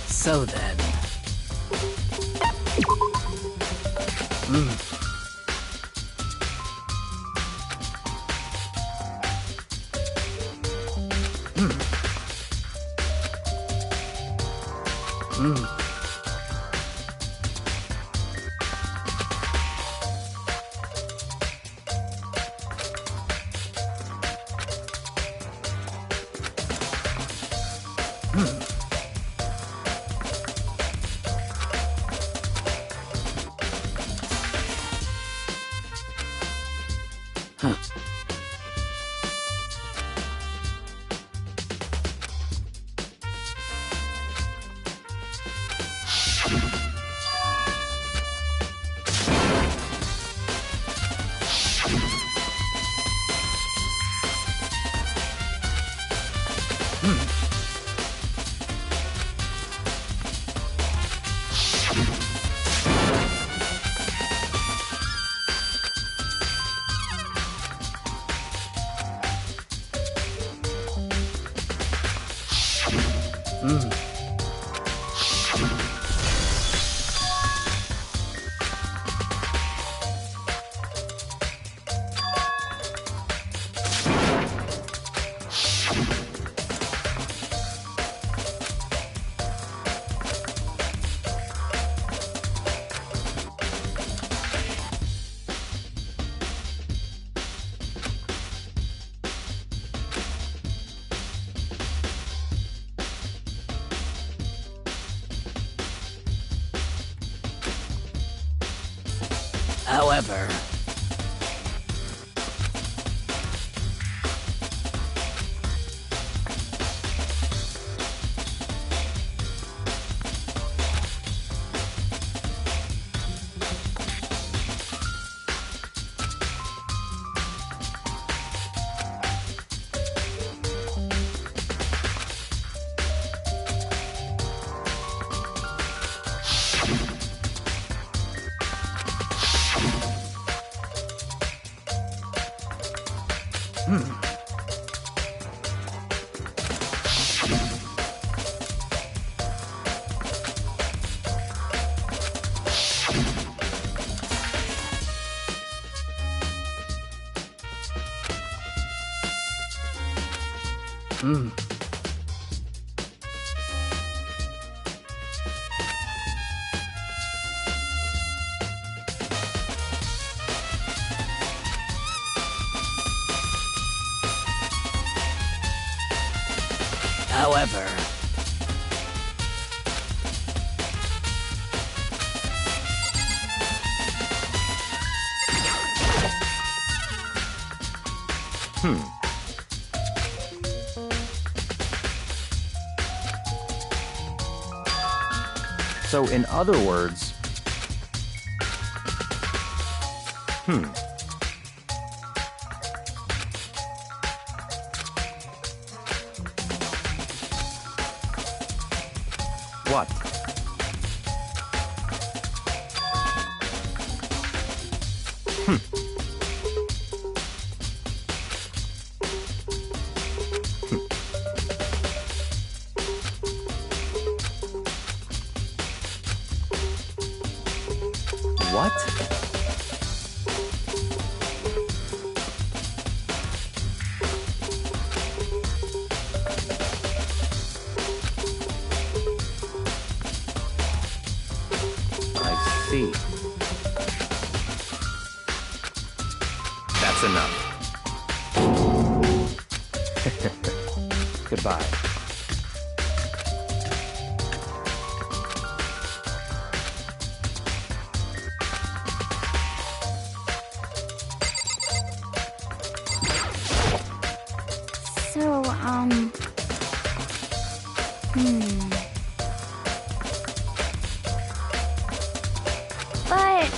So then. However, however, So in other words, What? What? I see. That's enough. Goodbye. So, But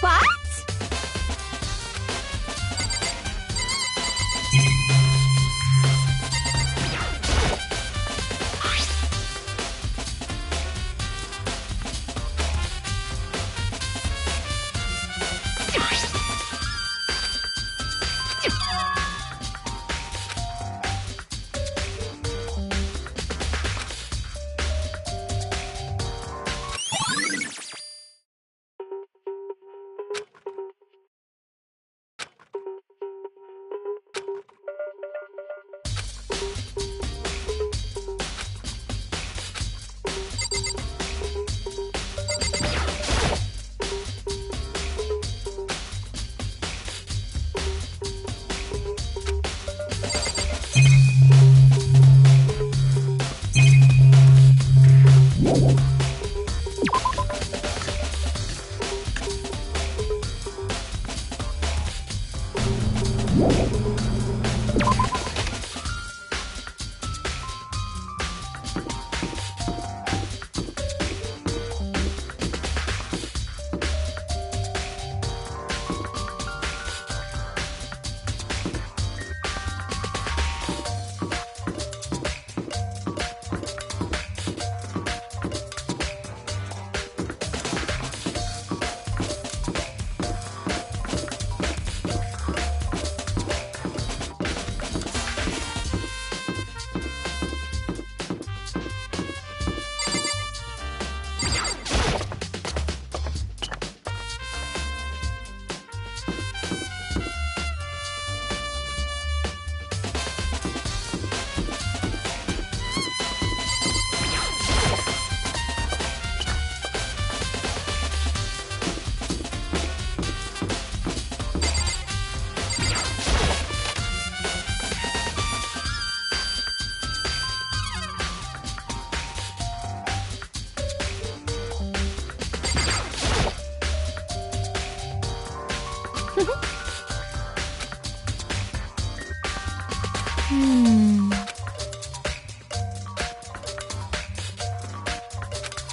What?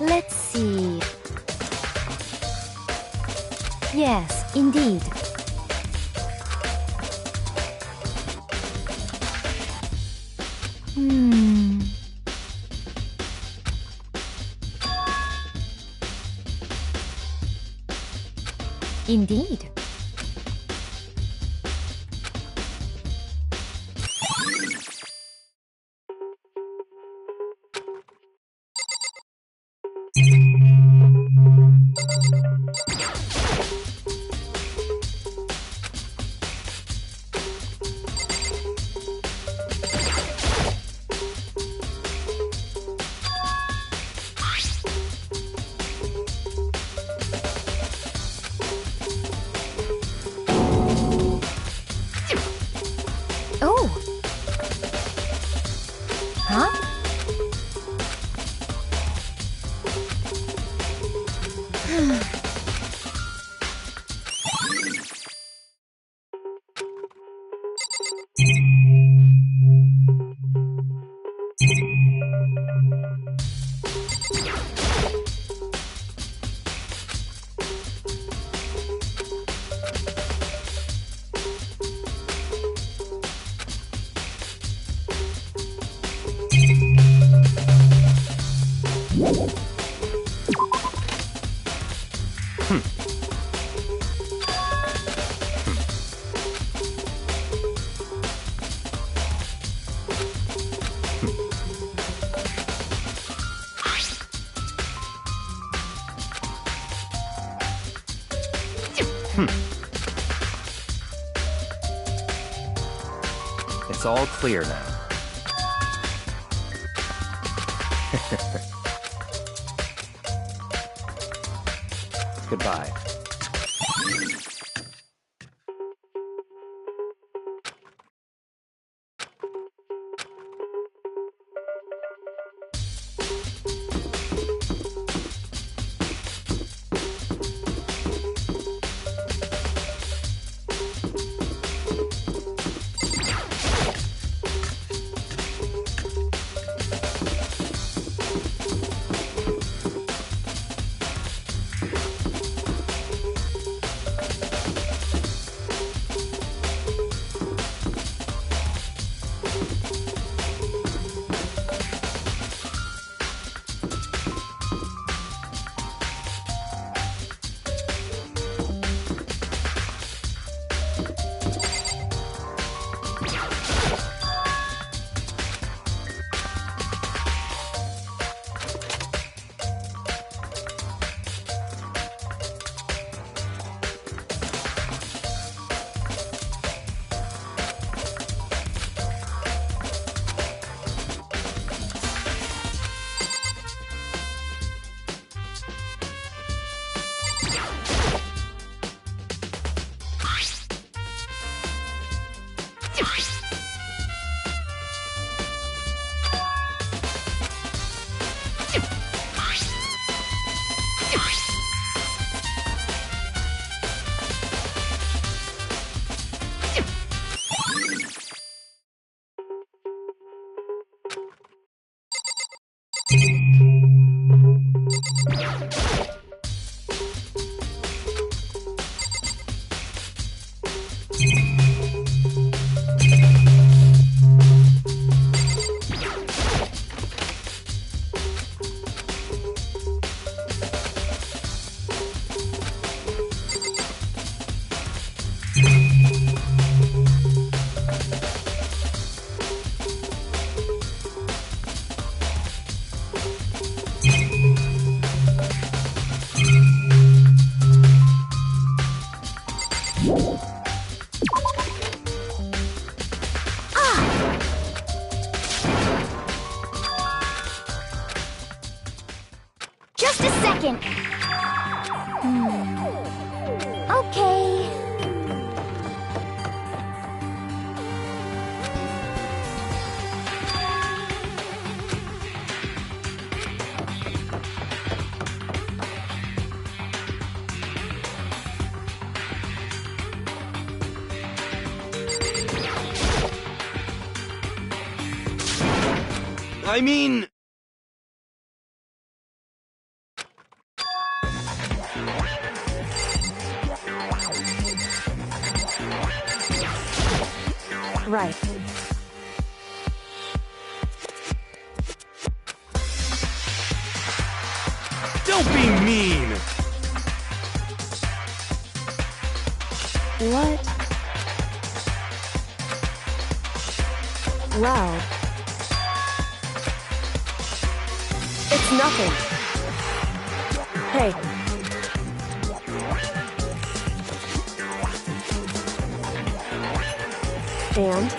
Let's see. Yes, indeed. Indeed. Oh. Huh? It's all clear now. Goodbye. Just a second. Okay. I mean... Right. Don't be mean! What? Well... It's nothing. Hey. And?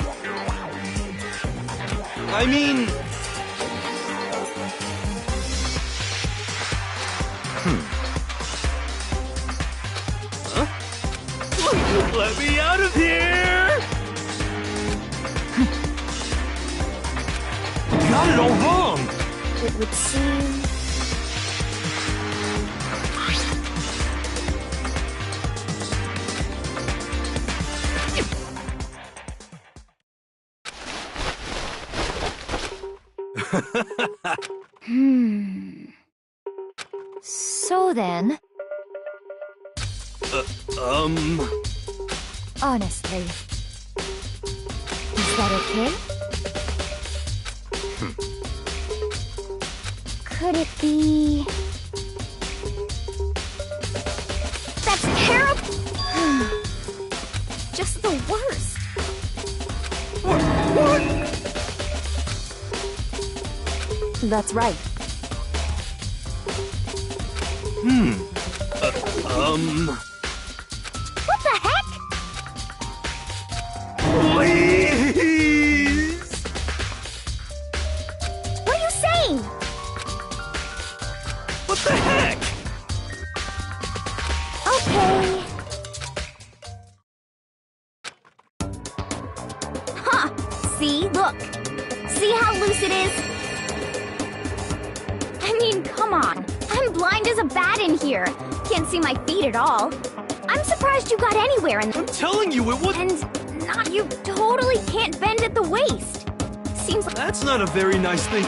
I mean... Huh? Let me out of here! You got it all wrong! It would seem... So then... Honestly... Is that okay? Could it be... That's terrible! Just the worst. What? That's right. What the heck? Please! What are you saying? What the heck? Okay. Huh. See? Look. See how loose it is? I mean, come on. I'm blind as a bat in here. Can't see my feet at all. I'm surprised you got anywhere and... I'm telling you, it was... And not... You totally can't bend at the waist. Seems like... That's not a very nice thing.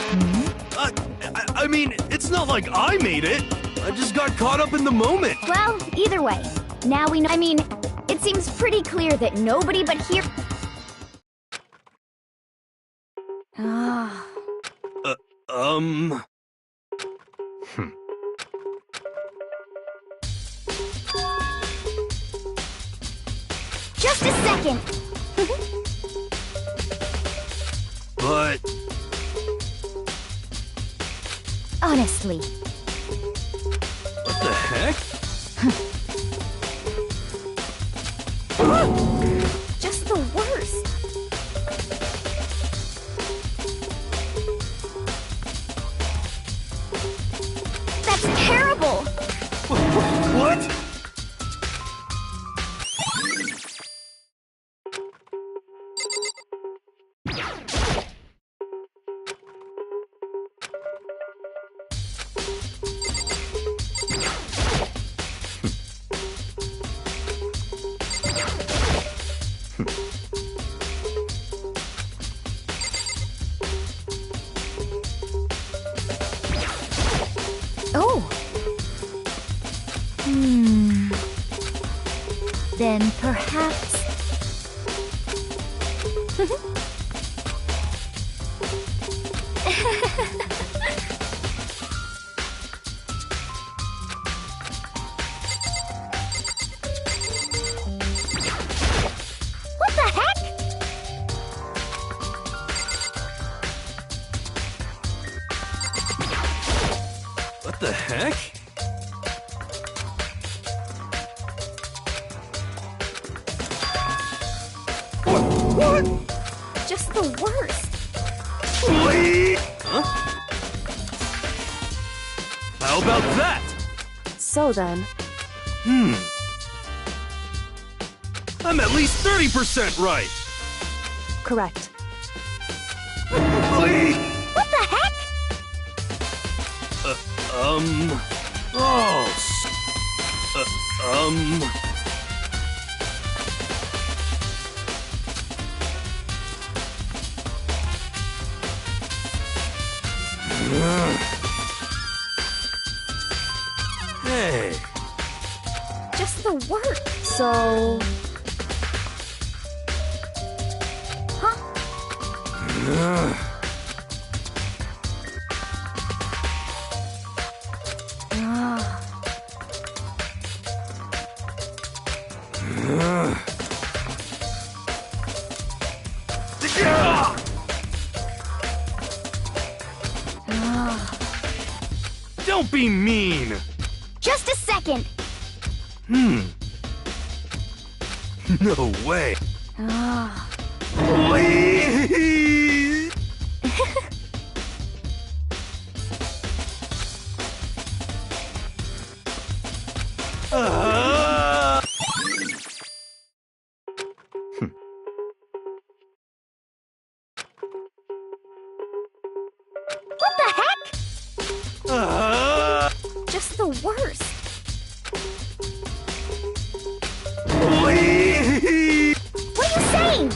I mean, it's not like I made it. I just got caught up in the moment. Well, either way. Now we know... I mean, it seems pretty clear that nobody but here... Ah... Just a second! But... Honestly. What the heck? Just the worst. That's terrible! What? Oh! Then perhaps... What the heck? What the heck? What? Just the worst. Please? Huh? How about that? So then, I'm at least 30% right. correct. Wait. What the heck? Oh. Hey. Just the work. So, Huh? Don't be mean. Just a second. No way. Ah. Please. What the heck? Uh, Just the worst. please. What are you saying?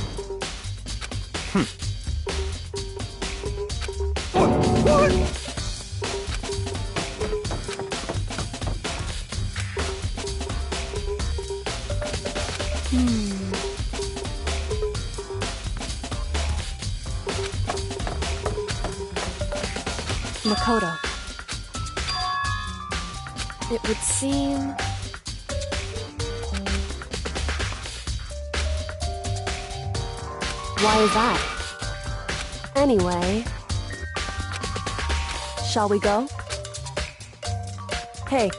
What? Makoto. It would seem... Why is that? Anyway... Shall we go? Hey.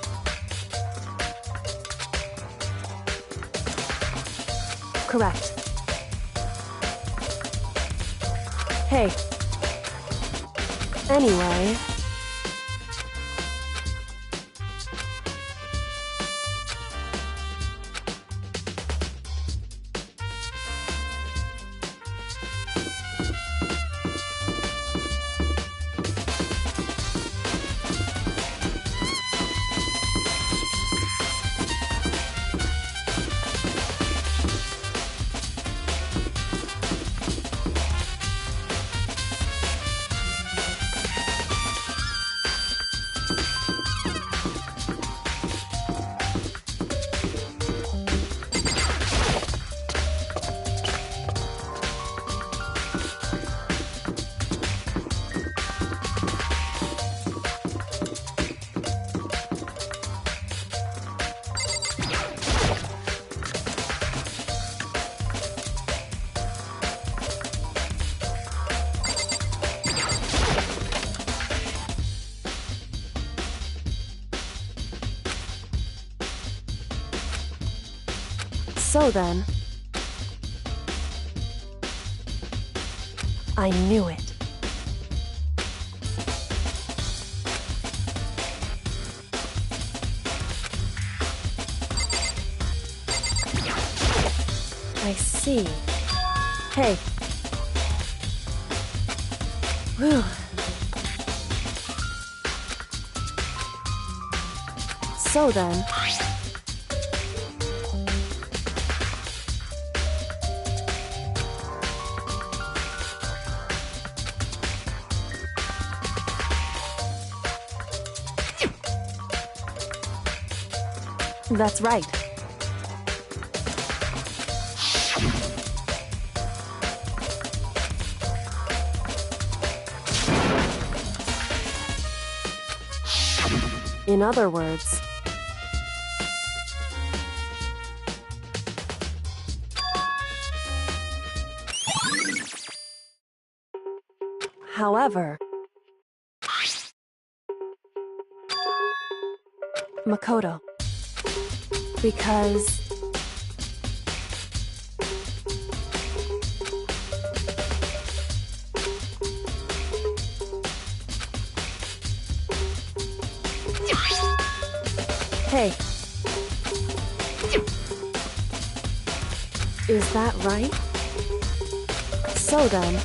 Correct. Hey. Anyway... So then... I knew it. I see. Hey. Whew. So then... That's right. In other words... However... Makoto. Because... Hey. Is that right? So then.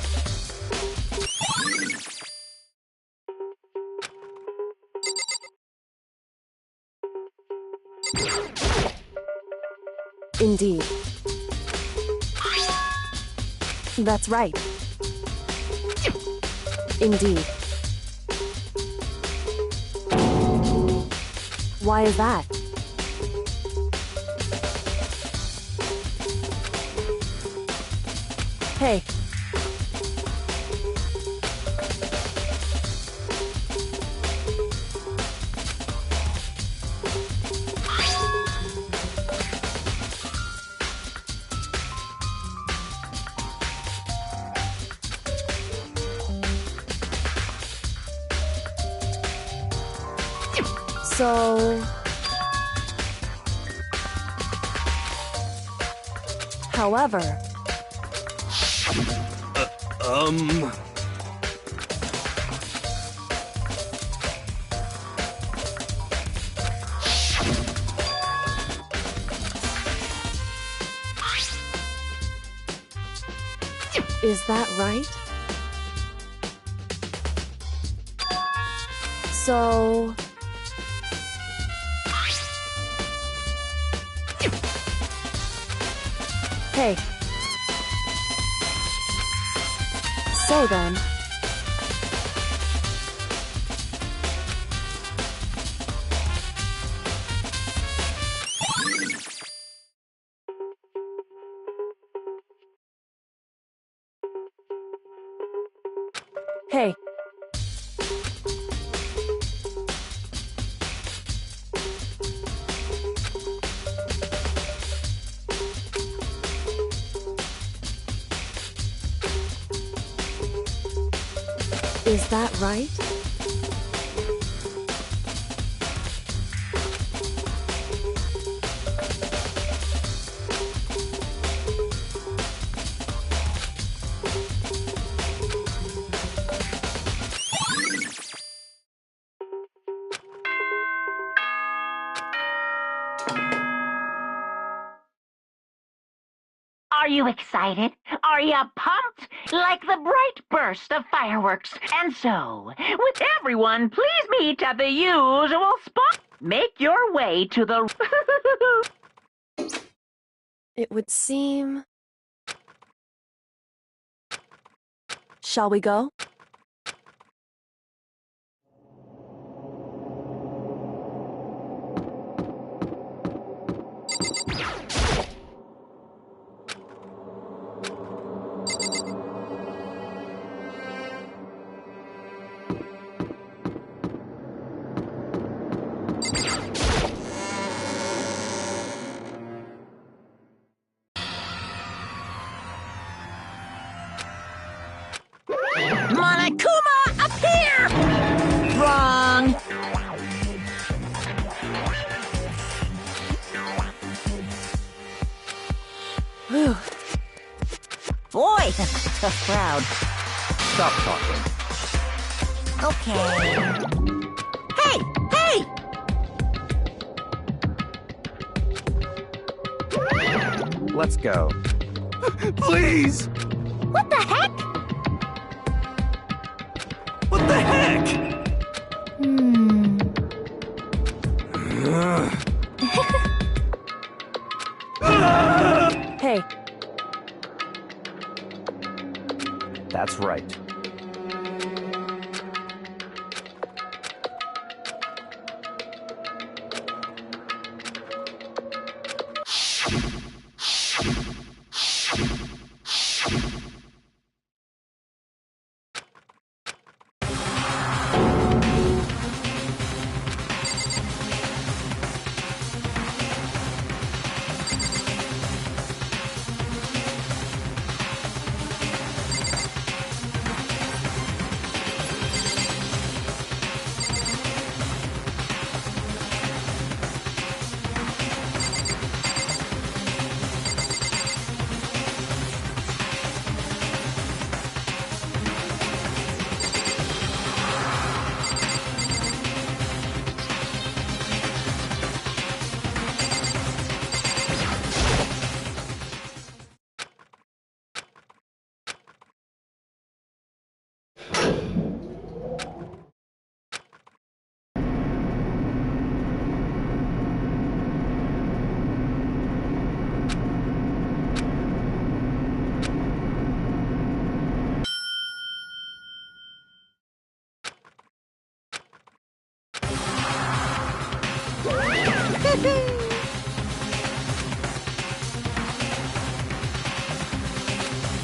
Indeed. That's right. Indeed. Why is that? Hey. So... However... Is that right? So... Hey. So then... Hey. Is that right? Are you excited? Are you pumped? Like the bright burst of fireworks. And so, with everyone, please meet at the usual spot. Make your way to the... It would seem... Shall we go? Monokuma, appear! Wrong. Whew. Boy, tough crowd. Stop talking. Okay. Hey! Hey! Let's go. Please! What the heck? What the heck? Hey. That's right.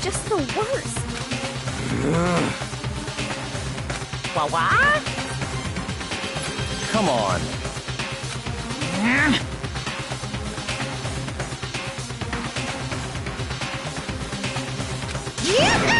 Just the worst. What? Come on. Yoo-hoo!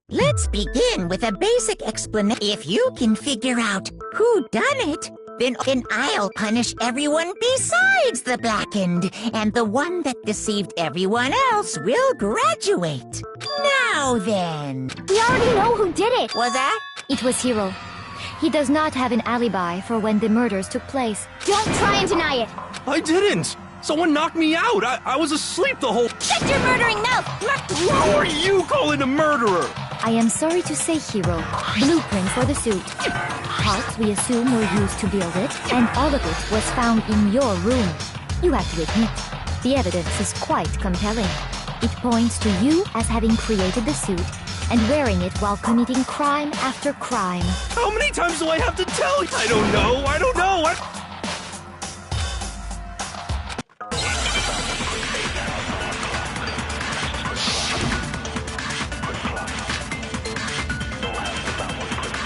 Let's begin with a basic explanation. If you can figure out who done it, then I'll punish everyone besides the blackened, and the one that deceived everyone else will graduate. Now then. We already know who did it. Was that? It was Hiro. He does not have an alibi for when the murders took place. Don't try and deny it. I didn't! Someone knocked me out! I was asleep the whole— Shut your murdering mouth! Who are you calling a murderer? I am sorry to say, Hiro, blueprint for the suit. Parts we assume were used to build it, and all of it was found in your room. You have to admit, the evidence is quite compelling. It points to you as having created the suit and wearing it while committing crime after crime. How many times do I have to tell you? I don't know.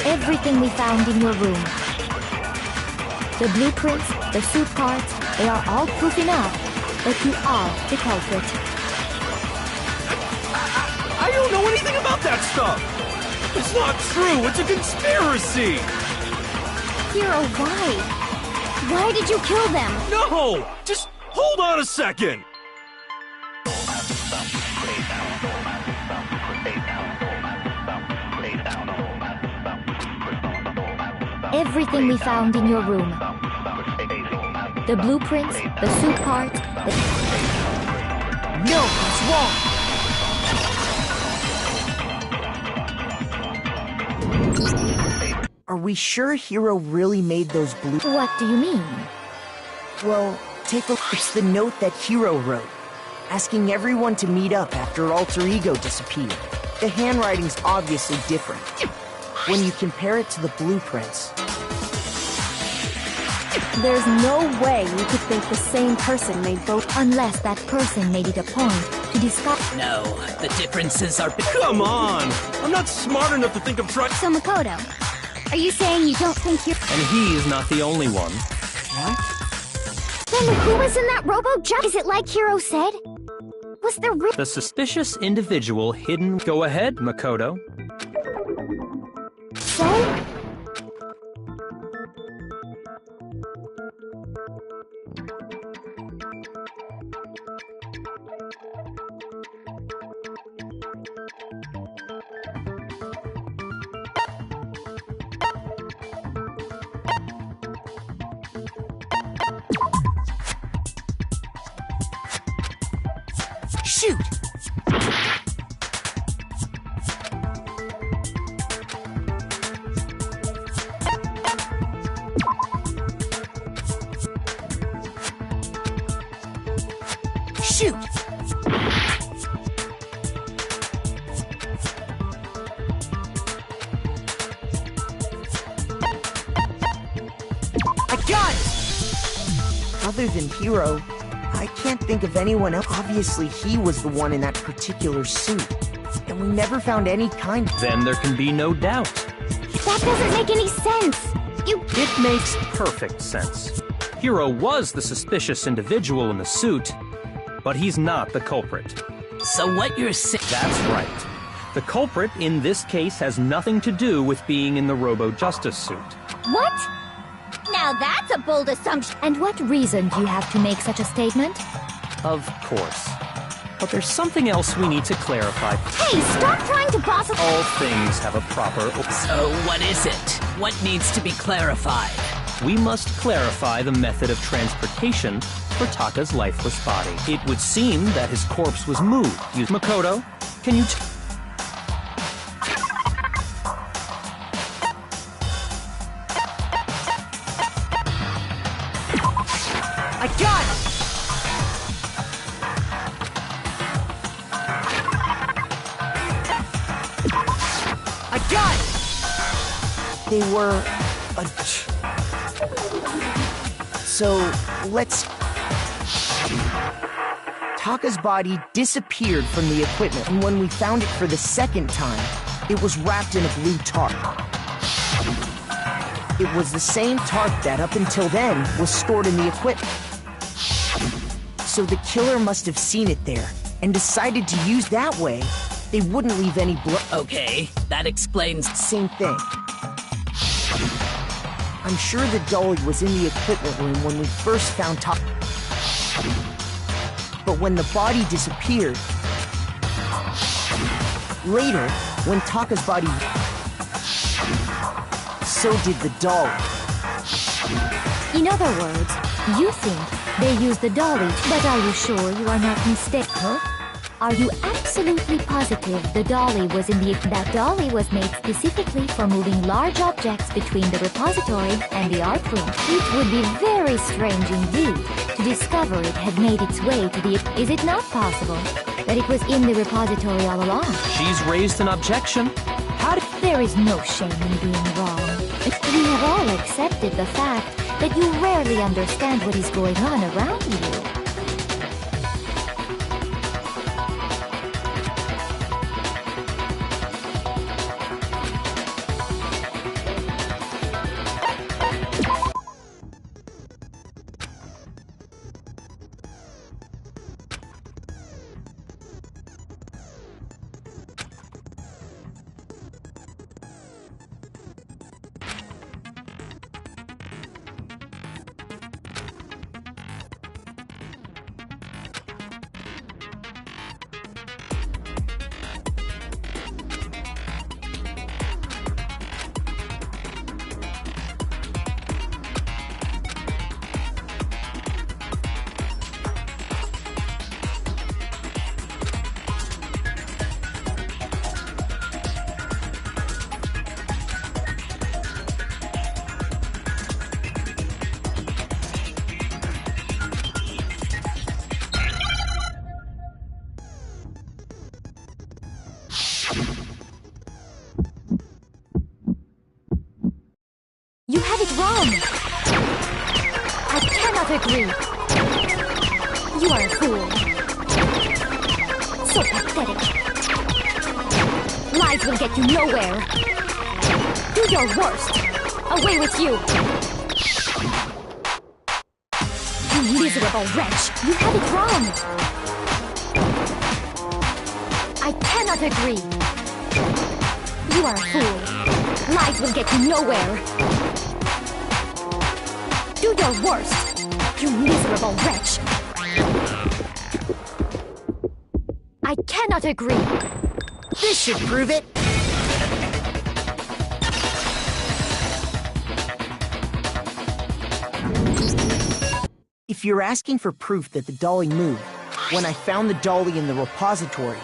Everything we found in your room. The blueprints, the suit parts, they are all proof enough that you are the culprit. I don't know anything about that stuff! It's not true! It's a conspiracy! Hiro, why? Why did you kill them? No! Just hold on a second! Everything we found in your room. The blueprints, the suit parts, No, he's wrong. Are we sure Hiro really made those blue? What do you mean? Well, take a look. It's the note that Hiro wrote, asking everyone to meet up after Alter Ego disappeared. The handwriting's obviously different when you compare it to the blueprints. There's no way you could think the same person made both. Unless that person made it a point to discuss. No, the differences are... Come on! I'm not smart enough to think of trying... So Makoto, are you saying you don't think you're... And he is not the only one. Then who was in that robo-jump? Is it like Hiro said? Was there The suspicious individual hidden... Go ahead, Makoto. So? Shoot! Shoot! I got it! Other than Hiro, I can't think of anyone else. Obviously, he was the one in that particular suit. And we never found any kind of... Then there can be no doubt. That doesn't make any sense. It makes perfect sense. Hiro was the suspicious individual in the suit, but he's not the culprit. So what you're saying... That's right. The culprit in this case has nothing to do with being in the Robo-Justice suit. What? Now that's a bold assumption. And what reason do you have to make such a statement? Of course. But there's something else we need to clarify. Hey, stop trying to boss us. All things have a proper... So what is it? What needs to be clarified? We must clarify the method of transportation for Taka's lifeless body. It would seem that his corpse was moved. Makoto, can you... I got it! I got it! They were... So, let's... Taka's body disappeared from the equipment, and when we found it for the second time, it was wrapped in a blue tarp. It was the same tarp that, up until then, was stored in the equipment. So the killer must have seen it there, and decided to use that way, they wouldn't leave any blood. Okay, that explains... Same thing. I'm sure the dolly was in the equipment room when we first found Taka. But when the body disappeared... Later, when Taka's body... So did the dolly. In other words, you think they used the dolly, but are you sure you are not mistaken? Huh? Are you absolutely positive the dolly was in the... That dolly was made specifically for moving large objects between the repository and the art room. It would be very strange indeed to discover it had made its way to the... Is it not possible that it was in the repository all along? She's raised an objection. How did... There is no shame in being wrong. We have all accepted the fact that you rarely understand what is going on around you. agree. You are a fool. So pathetic. Lies will get you nowhere. Do your worst. Away with you. You miserable wretch. You have it wrong. I cannot agree. You are a fool. Lies will get you nowhere. Do your worst. You miserable wretch. I cannot agree. This should prove it. If you're asking for proof that the dolly moved, when I found the dolly in the repository,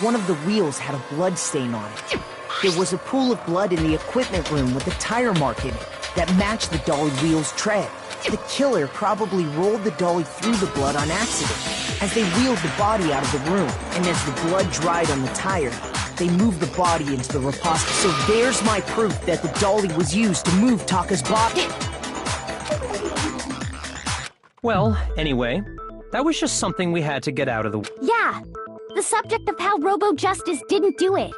one of the wheels had a blood stain on it. There was a pool of blood in the equipment room with a tire mark in it that matched the dolly wheel's tread. The killer probably rolled the dolly through the blood on accident. As they wheeled the body out of the room, and as the blood dried on the tire, they moved the body into the repository. So there's my proof that the dolly was used to move Taka's body. Well, anyway, that was just something we had to get out of the way. Yeah, the subject of how Robo Justice didn't do it.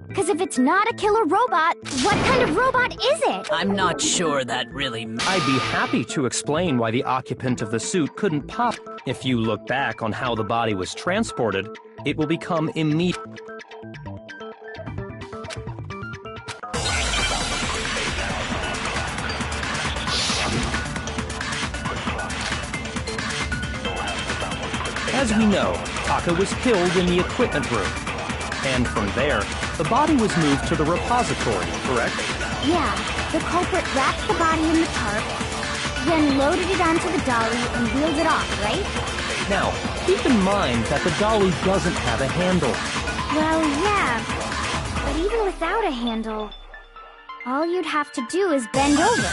Because if it's not a killer robot, what kind of robot is it? I'm not sure that really I'd be happy to explain why the occupant of the suit couldn't pop. If you look back on how the body was transported, it will become immediate. As we know, Taka was killed in the equipment room. And from there, the body was moved to the repository, correct? Yeah, the culprit wrapped the body in the tarp, then loaded it onto the dolly and wheeled it off, right? Now, keep in mind that the dolly doesn't have a handle. Well, yeah, but even without a handle, all you'd have to do is bend over.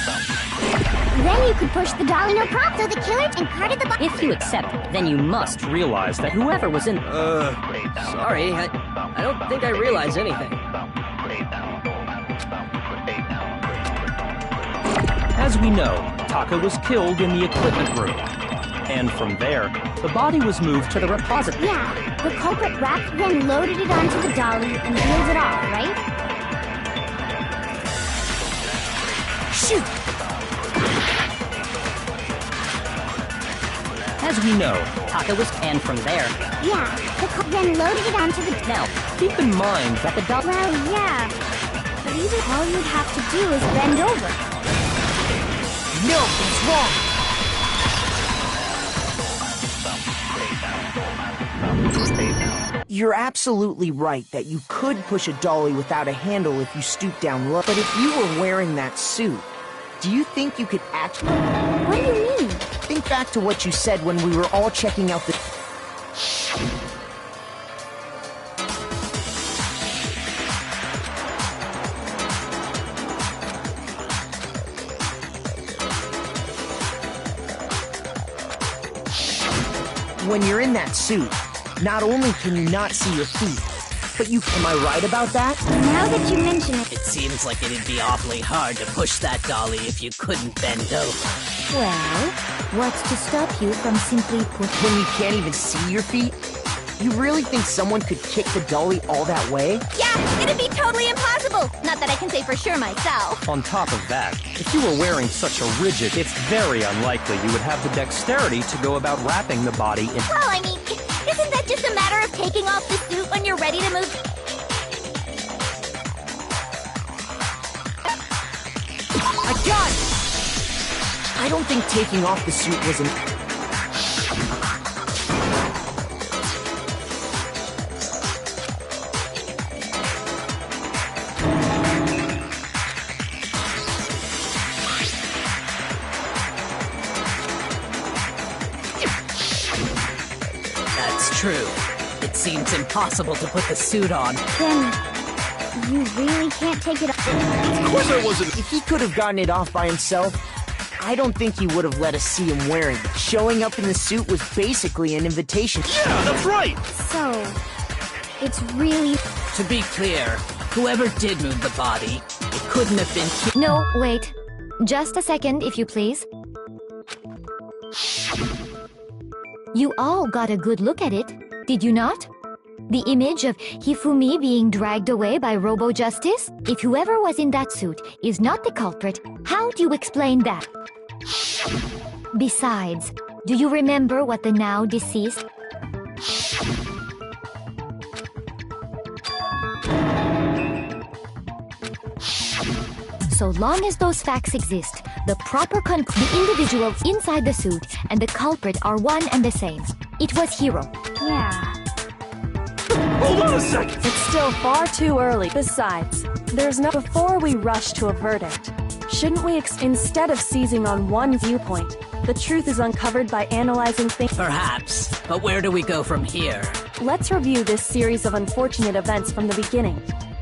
Then you could push the dolly no problem, so the killer and carted the body. If you accept, then you must realize that whoever was in... Sorry, I don't think I realize anything. As we know, Taka was killed in the equipment room. And from there, the body was moved to the repository. Yeah, the culprit wrapped, then loaded it onto the dolly and wheeled it off, right? Shoot! As we know, Taka was... And from there... Yeah, then loaded it onto the... Now, keep in mind that the dolly... Well, yeah, but even all you'd have to do is bend over. No, it's wrong! You're absolutely right that you could push a dolly without a handle if you stoop down low. But if you were wearing that suit, do you think you could actually... What do you mean? Think back to what you said when we were all checking out the... When you're in that suit, not only can you not see your feet, but you... Am I right about that? Now that you mention it... It seems like it'd be awfully hard to push that dolly if you couldn't bend over. Well, what's to stop you from simply pushing? When you can't even see your feet? You really think someone could kick the dolly all that way? Yeah, it'd be totally impossible! Not that I can say for sure myself. On top of that, if you were wearing such a rigid, it's very unlikely you would have the dexterity to go about wrapping the body in... Well, I mean, isn't that just a matter of taking off the suit when you're ready to move? I got it! I don't think taking off the suit was an... That's true. It seems impossible to put the suit on. Then, you really can't take it off. Of course I wasn't. If he could have gotten it off by himself, I don't think he would have let us see him wearing it. Showing up in the suit was basically an invitation. Yeah, that's right. So, it's really... To be clear, whoever did move the body, it couldn't have been... No, wait. Just a second, if you please. You all got a good look at it, did you not? The image of Hifumi being dragged away by Robo-Justice? If whoever was in that suit is not the culprit, how do you explain that? Besides, do you remember what the now deceased... So long as those facts exist, the individual inside the suit and the culprit are one and the same. It was Hiro. Yeah. Hold on a second! It's still far too early. Besides, there's no... Before we rush to a verdict, shouldn't we instead of seizing on one viewpoint, the truth is uncovered by analyzing things... Perhaps, but where do we go from here? Let's review this series of unfortunate events from the beginning.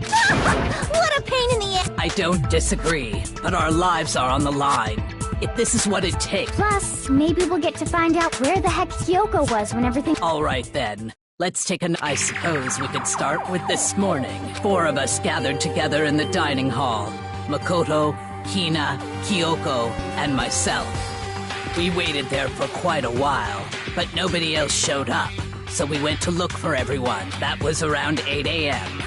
What a pain in the ass! I don't disagree, but our lives are on the line. If this is what it takes... Plus, maybe we'll get to find out where the heck Kyoko was when everything... Alright then. Let's take I suppose we could start with this morning. 4 of us gathered together in the dining hall. Makoto, Hina, Kyoko, and myself. We waited there for quite a while, but nobody else showed up. So we went to look for everyone. That was around 8 a.m.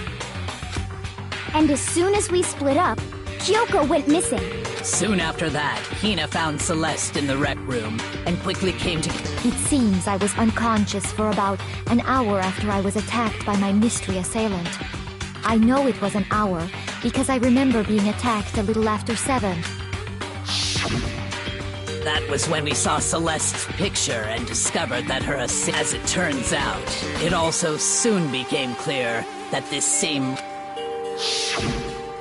And as soon as we split up, Kyoko went missing. Soon after that, Hina found Celeste in the rec room and quickly came to... It seems I was unconscious for about an hour after I was attacked by my mystery assailant. I know it was an hour because I remember being attacked a little after 7. That was when we saw Celeste's picture and discovered that her as it turns out, it also soon became clear that this same...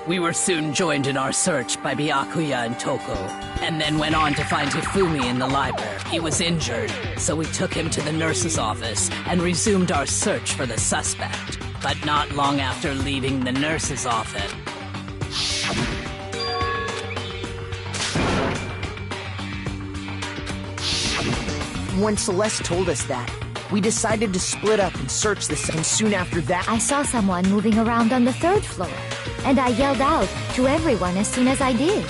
We were soon joined in our search by Byakuya and Toko, and then went on to find Hifumi in the library. He was injured, so we took him to the nurse's office and resumed our search for the suspect. But not long after leaving the nurse's office... When Celeste told us that, we decided to split up and search the and soon after that... I saw someone moving around on the 3rd floor, and I yelled out to everyone as soon as I did.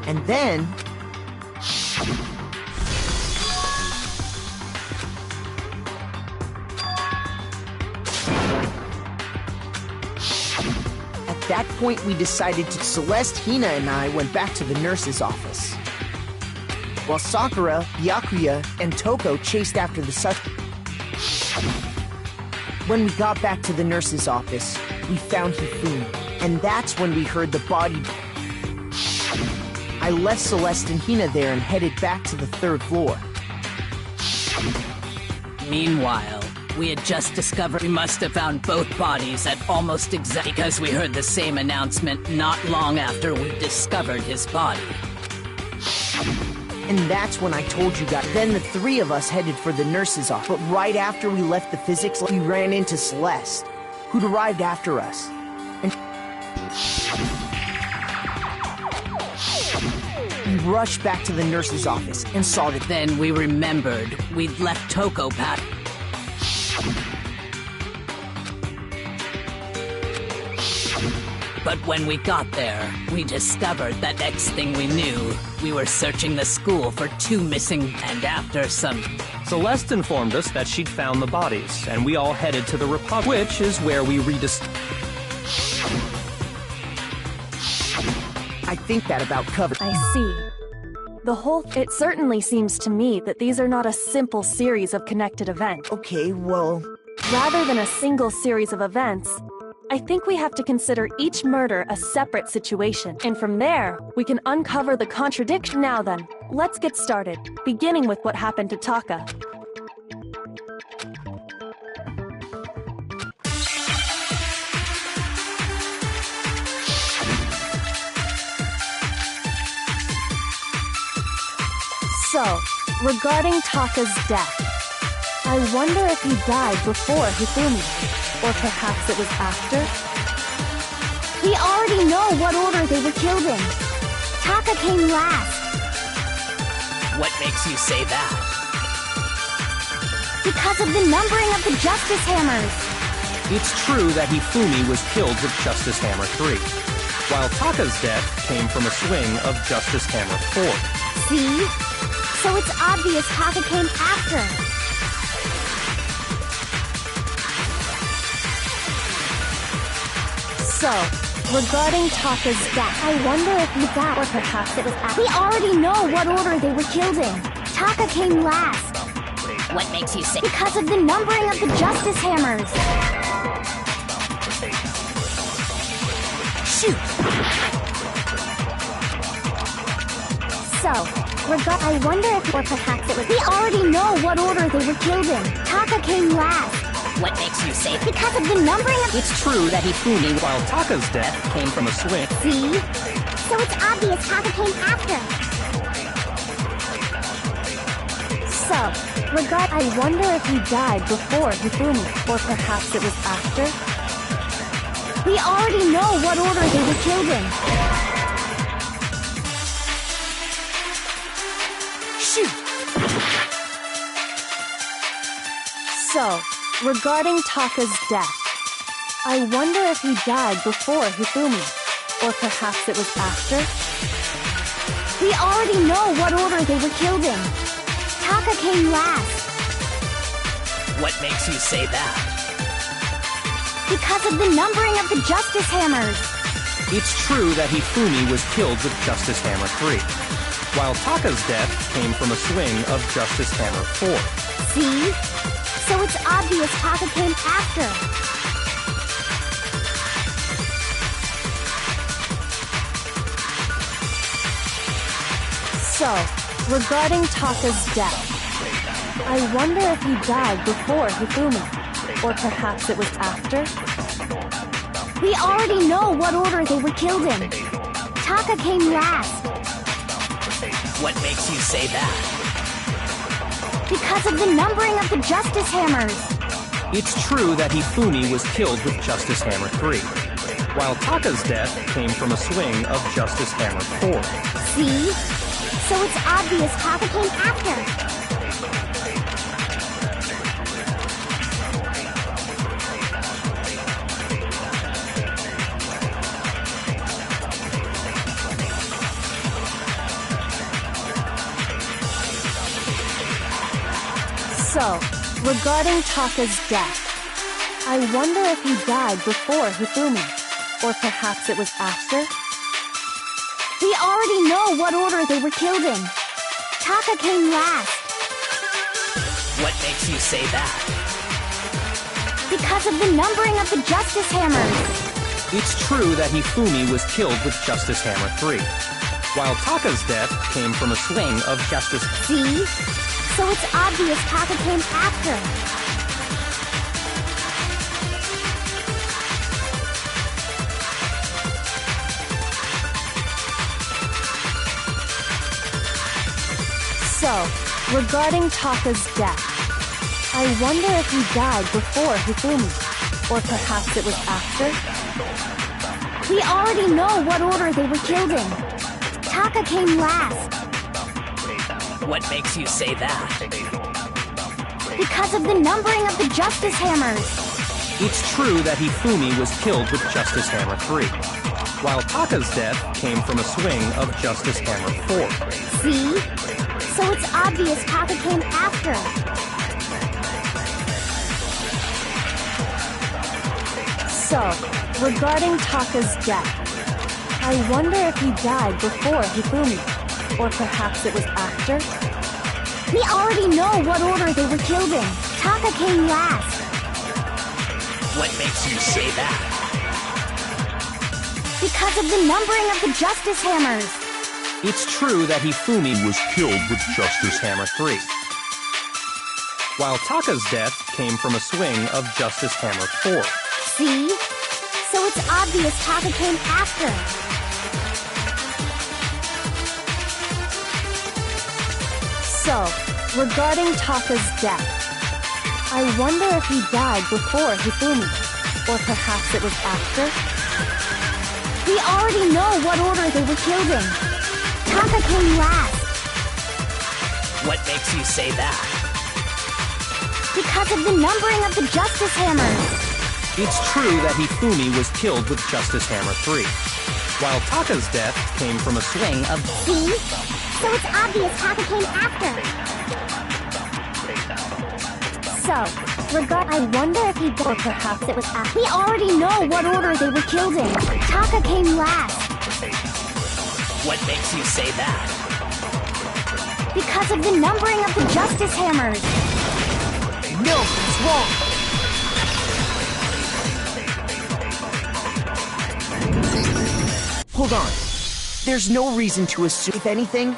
And then... At that point, we decided to... Celeste, Hina, and I went back to the nurse's office. While Sakura, Byakuya, and Toko chased after the suspect. When we got back to the nurse's office, we found Hifumi, and that's when we heard the body... I left Celeste and Hina there and headed back to the 3rd floor. Meanwhile, we had just discovered we must have found both bodies at almost exactly because we heard the same announcement not long after we discovered his body. And that's when I told you guys. Then the 3 of us headed for the nurse's office. But right after we left the physics lab, we ran into Celeste, who'd arrived after us. And we rushed back to the nurse's office and saw that... Then we remembered we'd left Toko back. But when we got there, we discovered that next thing we knew, we were searching the school for 2 missing, and after some... Celeste informed us that she'd found the bodies, and we all headed to the repository, which is where we I think that about covers... I see. It certainly seems to me that these are not a simple series of connected events. Okay, well... Rather than a single series of events, I think we have to consider each murder a separate situation, and from there, we can uncover the contradiction. Now then, let's get started, beginning with what happened to Taka. So, regarding Taka's death, I wonder if he died before Hifumi. Or perhaps it was after? We already know what order they were killed in. Taka came last. What makes you say that? Because of the numbering of the Justice Hammers. It's true that Hifumi was killed with Justice Hammer 3, while Taka's death came from a swing of Justice Hammer 4. See? So it's obvious Taka came after. So, regarding Taka's death, I wonder if he died, or perhaps it was after. We already know what order they were killed in. Taka came last. What makes you say? Because of the numbering of the Justice Hammers. Shoot! So, I wonder if, or perhaps it was. We already know what order they were killed in. Taka came last. What makes you say? Because of the numbering of. It's true that Hifumi, while Taka's death came from a swing. See? So it's obvious Taka came after. So, I wonder if he died before Hifumi, or perhaps it was after. We already know what order they were killed in. Shoot! So, regarding Taka's death, I wonder if he died before Hifumi, or perhaps it was after. We already know what order they were killed in. Taka came last. What makes you say that? Because of the numbering of the Justice Hammers. It's true that Hifumi was killed with Justice Hammer 3, while Taka's death came from a swing of Justice Hammer 4. See? So it's obvious Taka came after. So, regarding Taka's death, I wonder if he died before Hifumi, or perhaps it was after. We already know what order they were killed in. Taka came last. What makes you say that? Because of the numbering of the Justice Hammers. It's true that Hifumi was killed with Justice Hammer 3, while Taka's death came from a swing of Justice Hammer 4. See? So it's obvious Taka came after. So, regarding Taka's death, I wonder if he died before Hifumi, or perhaps it was after. We already know what order they were killed in. Taka came last. What makes you say that? Because of the numbering of the Justice Hammers. It's true that Hifumi was killed with Justice Hammer 3, while Taka's death came from a swing of Justice... See? So it's obvious Taka came after. So, regarding Taka's death, I wonder if he died before Hifumi, or perhaps it was after. We already know what order they were killed in. Taka came last. What makes you say that? Because of the numbering of the Justice Hammers. It's true that Hifumi was killed with Justice Hammer 3, while Taka's death came from a swing of Justice Hammer 4. See? So it's obvious Taka came after. So, regarding Taka's death, I wonder if he died before Hifumi, or perhaps it was after. We already know what order they were killed in. Taka came last. What makes you say that? Because of the numbering of the Justice Hammers. It's true that Hifumi was killed with Justice Hammer 3, while Taka's death came from a swing of Justice Hammer 4. See? So it's obvious Taka came after. So, regarding Taka's death, I wonder if he died before Hifumi, or perhaps it was after. We already know what order they were killed in. Taka came last. What makes you say that? Because of the numbering of the Justice Hammers. It's true that Hifumi was killed with Justice Hammer 3, while Taka's death came from a swing of... See? So it's obvious Taka came after. So, I wonder if he or perhaps it was after. We already know what order they were killed in. Taka came last. What makes you say that? Because of the numbering of the Justice Hammers. No, it's wrong. Hold on. There's no reason to assume. If anything,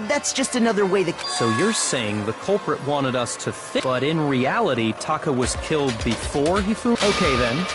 that's just another way that... So you're saying the culprit wanted us to think, but in reality, Taka was killed before Hifumi? Okay then.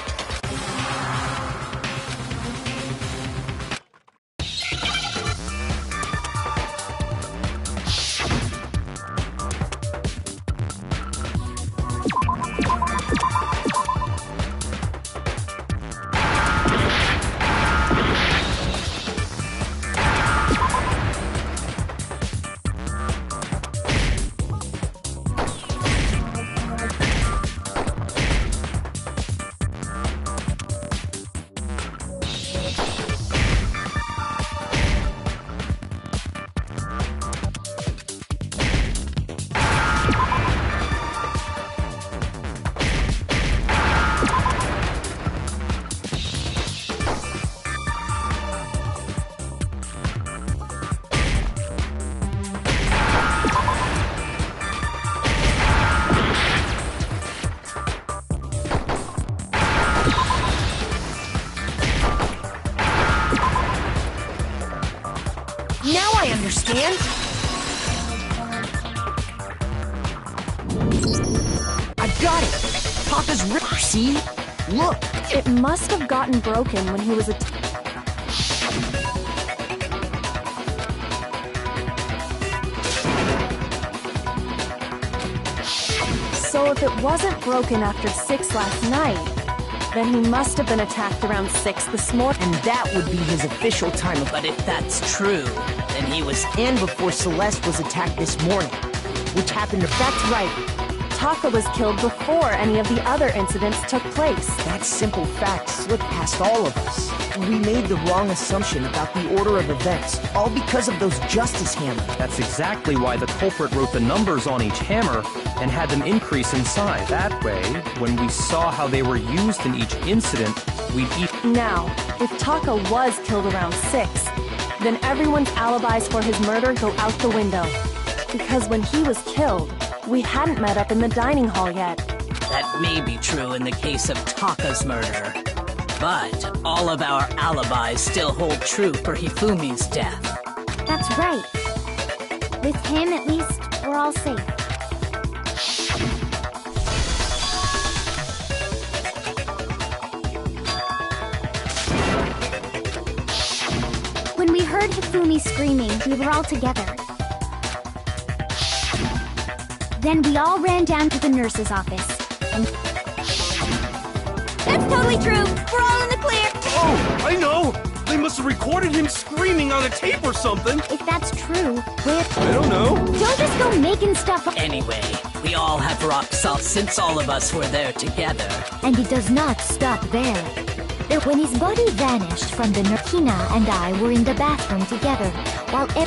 Now I understand. I got it. Taka's ripper, see? Look. It must have gotten broken when he was So if it wasn't broken after 6 last night, then he must have been attacked around 6 this morning. And that would be his official time of... But if that's true, then he was... And before Celeste was attacked this morning, which happened to... That's right. Taka was killed before any of the other incidents took place. That simple fact slipped past all of us. We made the wrong assumption about the order of events, all because of those Justice Hammers. That's exactly why the culprit wrote the numbers on each hammer and had them increase in size. That way, when we saw how they were used in each incident, we'd Now, if Taka was killed around 6, then everyone's alibis for his murder go out the window. Because when he was killed, we hadn't met up in the dining hall yet. That may be true in the case of Taka's murder. But all of our alibis still hold true for Hifumi's death. That's right. With him, at least, we're all safe. When we heard Hifumi screaming, we were all together. Then we all ran down to the nurse's office, and... That's totally true! We're all in the clear! Oh, I know! They must have recorded him screaming on a tape or something! if that's true, I don't know. don't just go making stuff up. Anyway, we all have rock salt since all of us were there together. And it does not stop there. When his body vanished from the Hina and I were in the bathroom together,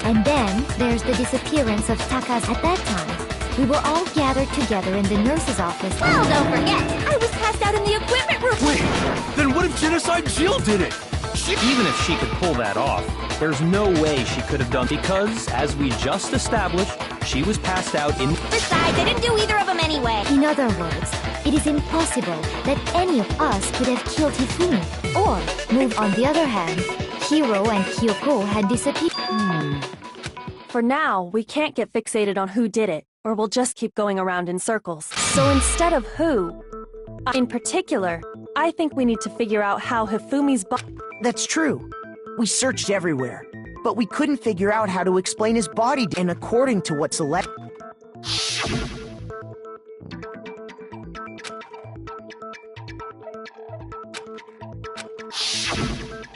and then there's the disappearance of Taka's at that time. We were all gathered together in the nurse's office. Well, don't forget, I was passed out in the equipment room. Wait, then what if Genocide Jill did it? Even if she could pull that off, there's no way she could have done, because, as we just established, she was passed out in... Besides, I didn't do either of them anyway. In other words, it is impossible that any of us could have killed Hifumi. Or, on the other hand, Hiro and Kyoko had disappeared. For now, we can't get fixated on who did it, or we'll just keep going around in circles. So instead of who, in particular, I think we need to figure out how Hifumi's That's true. We searched everywhere, but we couldn't figure out how to explain his body. And according to what Celeste...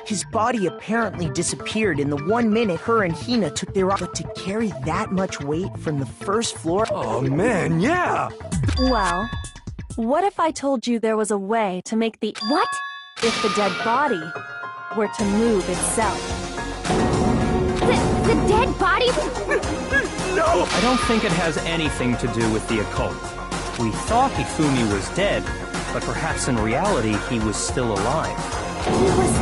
His body apparently disappeared in the 1 minute her and Hina took their... But to carry that much weight from the first floor... Oh man, yeah! Well, what if I told you there was a way to make the... What? If the dead body were to move itself. The dead body? No! I don't think it has anything to do with the occult. We thought Hifumi was dead, but perhaps in reality he was still alive. He was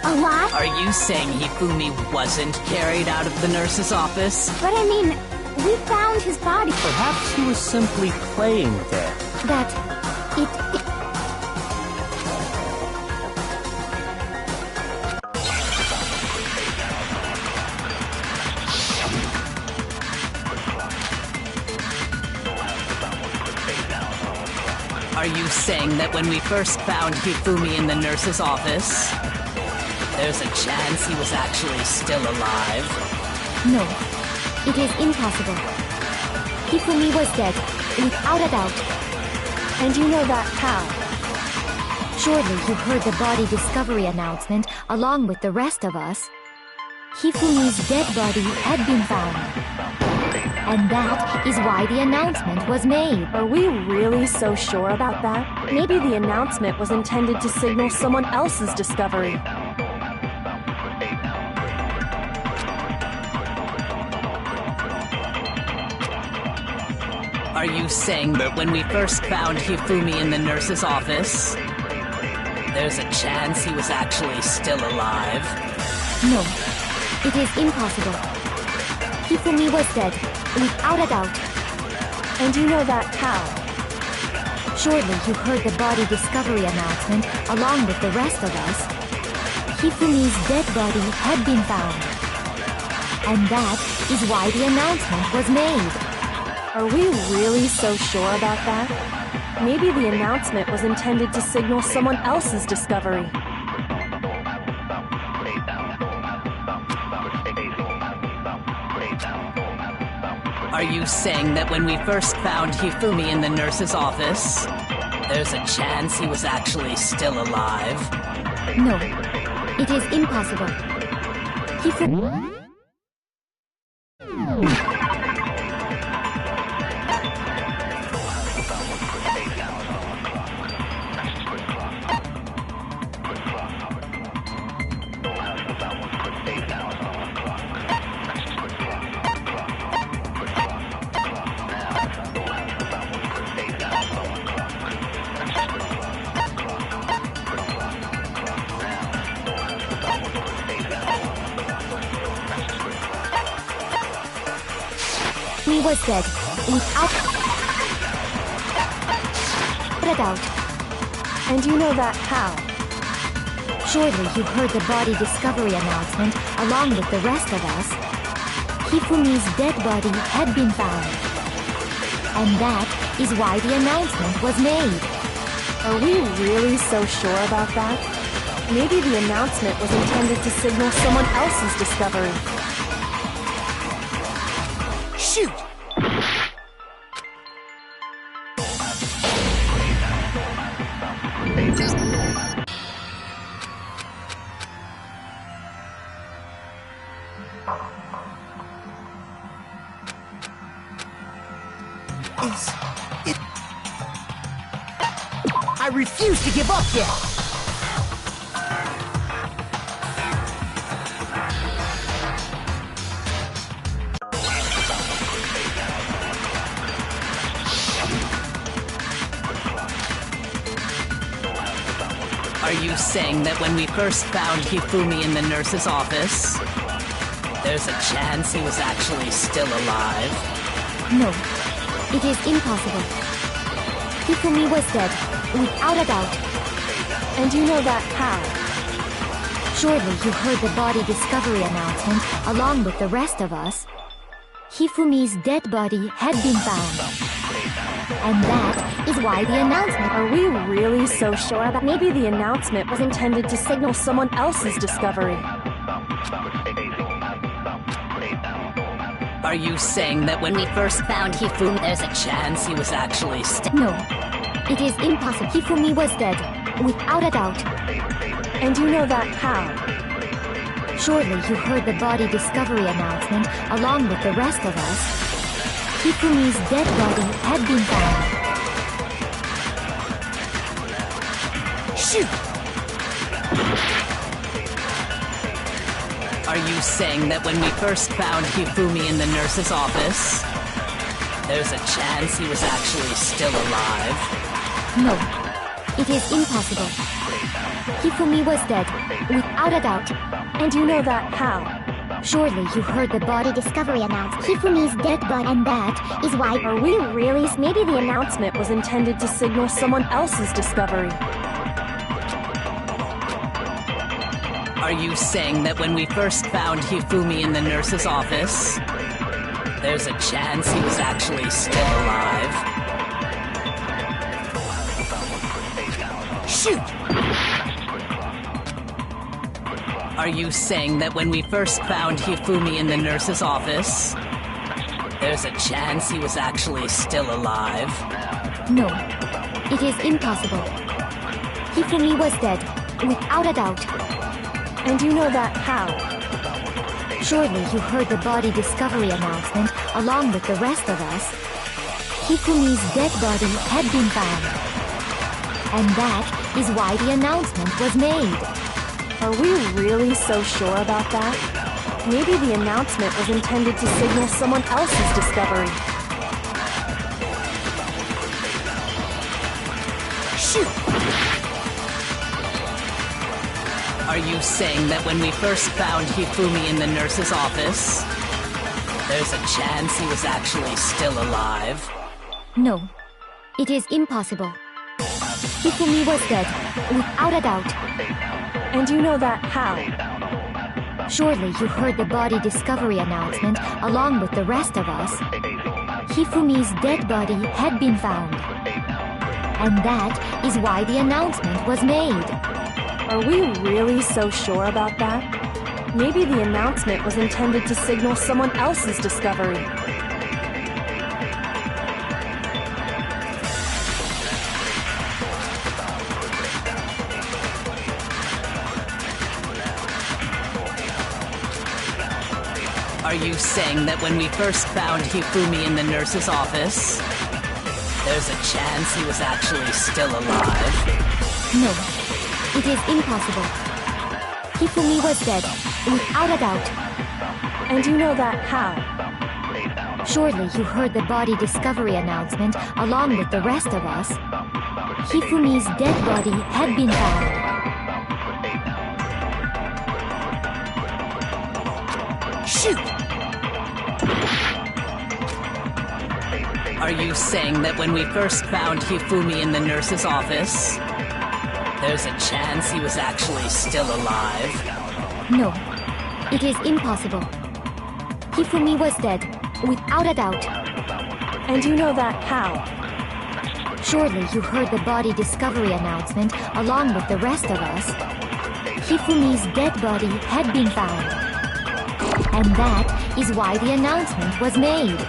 alive? Are you saying Hifumi wasn't carried out of the nurse's office? But I mean, we found his body. Perhaps he was simply playing dead. That... it... Are you saying that when we first found Hifumi in the nurse's office, there's a chance he was actually still alive? No, it is impossible. Hifumi was dead, without a doubt. And you know that how? Surely you heard the body discovery announcement along with the rest of us. Hifumi's dead body had been found. And that is why the announcement was made. Are we really so sure about that? Maybe the announcement was intended to signal someone else's discovery. Are you saying that when we first found Hifumi in the nurse's office, there's a chance he was actually still alive? No, it is impossible. Hifumi was dead, without a doubt. And you know that how? Surely you heard the body discovery announcement along with the rest of us. Hifumi's dead body had been found. And that is why the announcement was made. Are we really so sure about that? Maybe the announcement was intended to signal someone else's discovery. Are you saying that when we first found Hifumi in the nurse's office, there's a chance he was actually still alive? No, it is impossible. Hifumi... He was dead, without a doubt. And you know that how? Surely you heard the body discovery announcement along with the rest of us. Hifumi's dead body had been found. And that is why the announcement was made. Are we really so sure about that? Maybe the announcement was intended to signal someone else's discovery. Shoot! Is it... I refuse to give up yet! Are you saying that when we first found Hifumi in the nurse's office, there's a chance he was actually still alive? No, it is impossible. Hifumi was dead, without a doubt. And you know that how? Surely you heard the body discovery announcement along with the rest of us. Hifumi's dead body had been found. And that is why the announcement... Are we really so sure that maybe the announcement was intended to signal someone else's discovery? Are you saying that when we first found Hifumi, there's a chance he was actually No, it is impossible. Hifumi was dead, without a doubt. And you know that how? Surely you heard the body discovery announcement along with the rest of us. Hifumi's dead body had been found. Shoot! Are you saying that when we first found Hifumi in the nurse's office, there's a chance he was actually still alive? No, it is impossible. Hifumi was dead, without a doubt. And you know that how? Surely you heard the body Discovery announced Hifumi's dead body, and that is why. Are we really? Maybe the announcement was intended to signal someone else's discovery. Are you saying that when we first found Hifumi in the nurse's office, there's a chance he was actually still alive? Shoot! Are you saying that when we first found Hifumi in the nurse's office, there's a chance he was actually still alive? No, it is impossible. Hifumi was dead, without a doubt. And you know that how? Surely you heard the body discovery announcement along with the rest of us. Hifumi's dead body had been found. And that is why the announcement was made. Are we really so sure about that? Maybe the announcement was intended to signal someone else's discovery. Shoot! Are you saying that when we first found Hifumi in the nurse's office, there's a chance he was actually still alive? No, it is impossible. Hifumi was dead, without a doubt. And you know that how? Surely you heard the body discovery announcement along with the rest of us. Hifumi's dead body had been found. And that is why the announcement was made. Are we really so sure about that? Maybe the announcement was intended to signal someone else's discovery. Are you saying that when we first found Hifumi in the nurse's office, there's a chance he was actually still alive? No, it is impossible. Hifumi was dead, without a doubt. And you know that how? Surely you heard the body discovery announcement along with the rest of us. Hifumi's dead body had been found. Shoot! Are you saying that when we first found Hifumi in the nurse's office, there's a chance he was actually still alive? No, it is impossible. Hifumi was dead, without a doubt. And you know that how? Surely you heard the body discovery announcement along with the rest of us. Hifumi's dead body had been found. And that is why the announcement was made.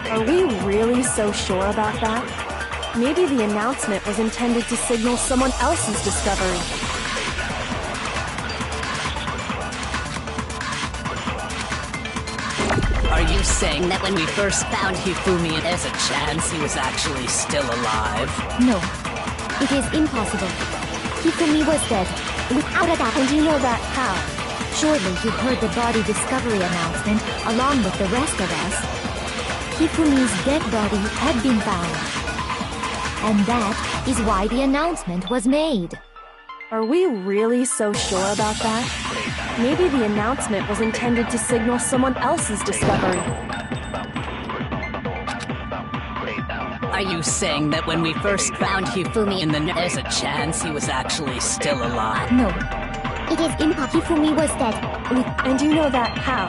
Are we really so sure about that? Maybe the announcement was intended to signal someone else's discovery. Are you saying that when we first found Hifumi, there's a chance he was actually still alive? No, it is impossible. Hifumi was dead, without a doubt. And you know that how? Surely you heard the body discovery announcement along with the rest of us. Hifumi's dead body had been found. And that is why the announcement was made. Are we really so sure about that? Maybe the announcement was intended to signal someone else's discovery. Are you saying that when we first found Hifumi in the there's a chance he was actually still alive? No, It is impossible. Hifumi was dead. And you know that how?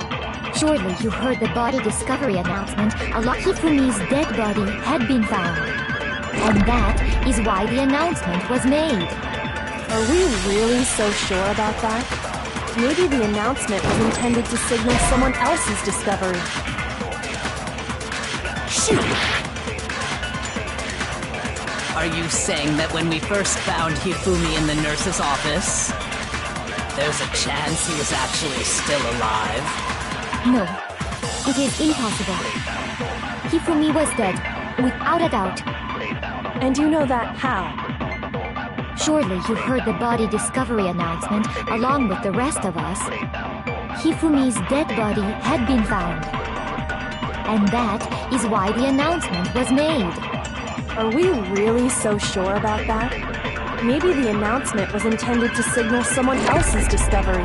surely you heard the body discovery announcement along. Hifumi's dead body had been found. And that is why the announcement was made. Are we really so sure about that? Maybe the announcement was intended to signal someone else's discovery. Shoot! Are you saying that when we first found Hifumi in the nurse's office, there's a chance he was actually still alive? No, it is impossible. Hifumi was dead, without a doubt. And you know that how? Surely you heard the body discovery announcement along with the rest of us. Hifumi's dead body had been found. And that is why the announcement was made. Are we really so sure about that? Maybe the announcement was intended to signal someone else's discovery.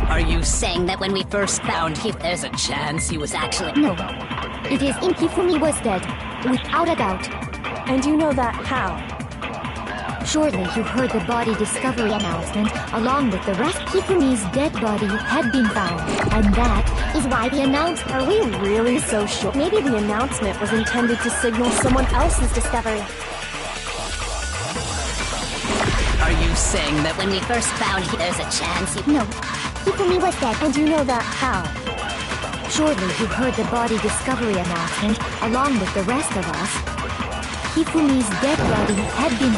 Are you saying that when we first found him, there's a chance he was actually... No. It is in Hifumi was dead, without a doubt. And you know that how? Surely you heard the body discovery announcement along with the rest. Hifumi's dead body had been found. And that is why the announcement... Are we really so sure? Maybe the announcement was intended to signal someone else's discovery. Are you saying that when we first found him, there's a chance he... No. Hifumi was dead. And you know that how? Surely you heard the body discovery announcement along with the rest of us. Hifumi's dead body had been...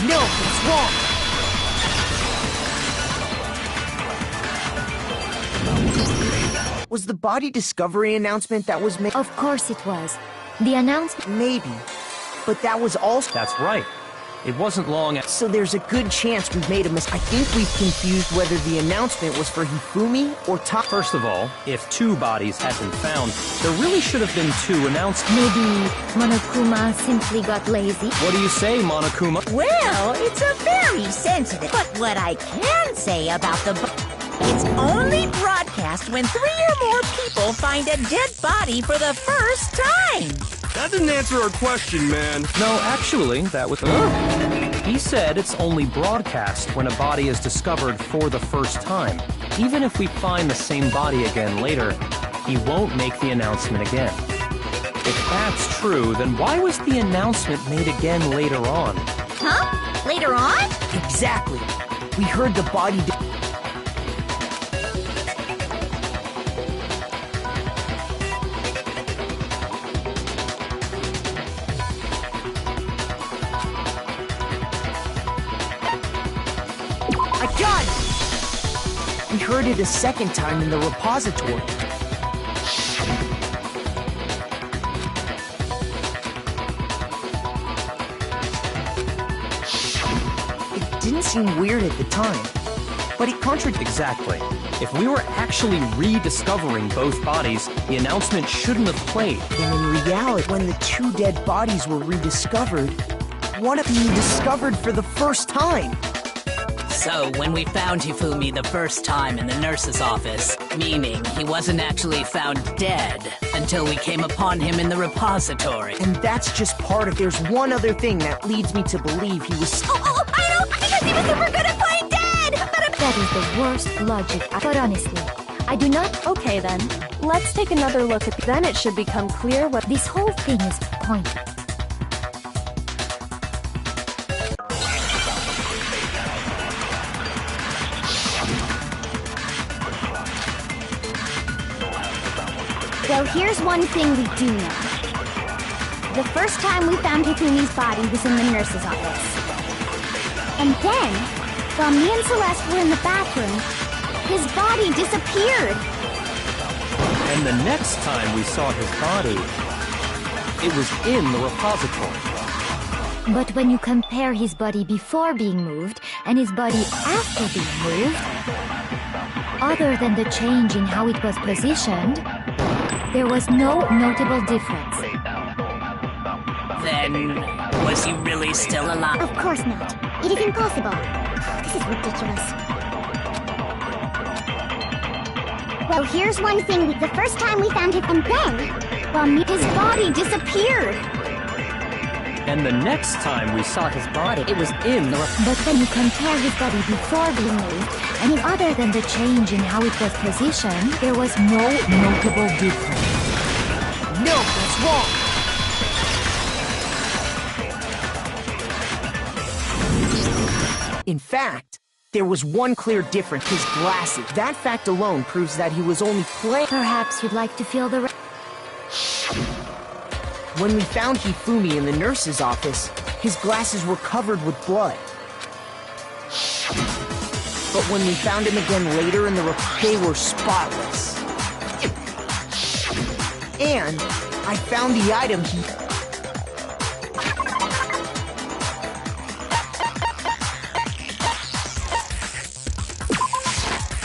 No, it's wrong! Was the body discovery announcement that was made? Of course it was. The announcement... Maybe. But that was also... That's right. It wasn't long after... So there's a good chance we've made a mistake. I think we've confused whether the announcement was for Hifumi or Taka. First of all, if 2 bodies had been found, there really should have been 2 announcements. Maybe Monokuma simply got lazy. What do you say, Monokuma? Well, it's a very sensitive. But what I can say about it's only broadcast when 3 or more people find a dead body for the first time. That didn't answer our question, man. No, actually, that was... He said it's only broadcast when a body is discovered for the first time. Even if we find the same body again later, he won't make the announcement again. If that's true, then why was the announcement made again later on? Huh? Later on? Exactly. We heard the body... We heard it a second time in the repository. It didn't seem weird at the time, but it contradicted. Exactly. If we were actually rediscovering both bodies, the announcement shouldn't have played. And in reality, when the 2 dead bodies were rediscovered, one of them discovered for the first time. So, when we found Hifumi the first time in the nurse's office, meaning he wasn't actually found dead until we came upon him in the repository. And that's just part of... There's one other thing that leads me to believe he was... I know! Because he was super good at playing dead! That is the worst logic. But honestly, I do not... Okay then, let's take another look at... Then it should become clear what... This whole thing is pointless. Well, here's one thing we do know. The first time we found Hifumi's body was in the nurse's office. And then, while me and Celeste were in the bathroom, his body disappeared. And the next time we saw his body, it was in the repository. But when you compare his body before being moved and his body after being moved, other than the change in how it was positioned, there was no notable difference. Then, was he really still alive? Of course not. It is impossible. This is ridiculous. Well, here's one thing. The first time we found him, and then, well, his body disappeared. And the next time we saw his body, it was in the... But when you compare his body before being moved, and other than the change in how it was positioned, there was no notable difference. No, that's wrong! In fact, there was one clear difference: his glasses. That fact alone proves that he was only playing. Perhaps you'd like to feel the... When we found Hifumi in the nurse's office, his glasses were covered with blood. But when we found him again later in the they were spotless. And I found the item he...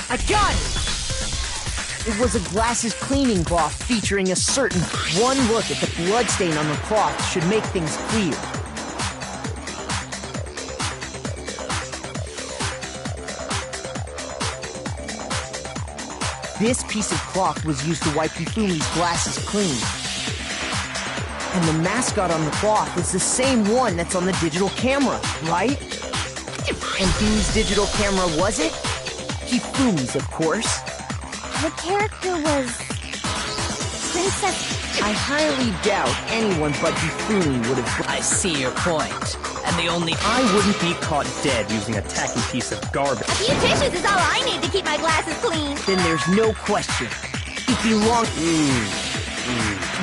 I got it! It was a glasses cleaning cloth featuring a certain one look at the bloodstain on the cloth should make things clear. This piece of cloth was used to wipe Hifumi's glasses clean. And the mascot on the cloth is the same one that's on the digital camera, right? And whose digital camera was it? Hifumi's, of course. The character was... Princess... I highly doubt anyone but Hifumi would have... I see your point. And the only... I wouldn't be caught dead using a tacky piece of garbage. A few tissues is all I need to keep my glasses clean. Then there's no question. It belonged...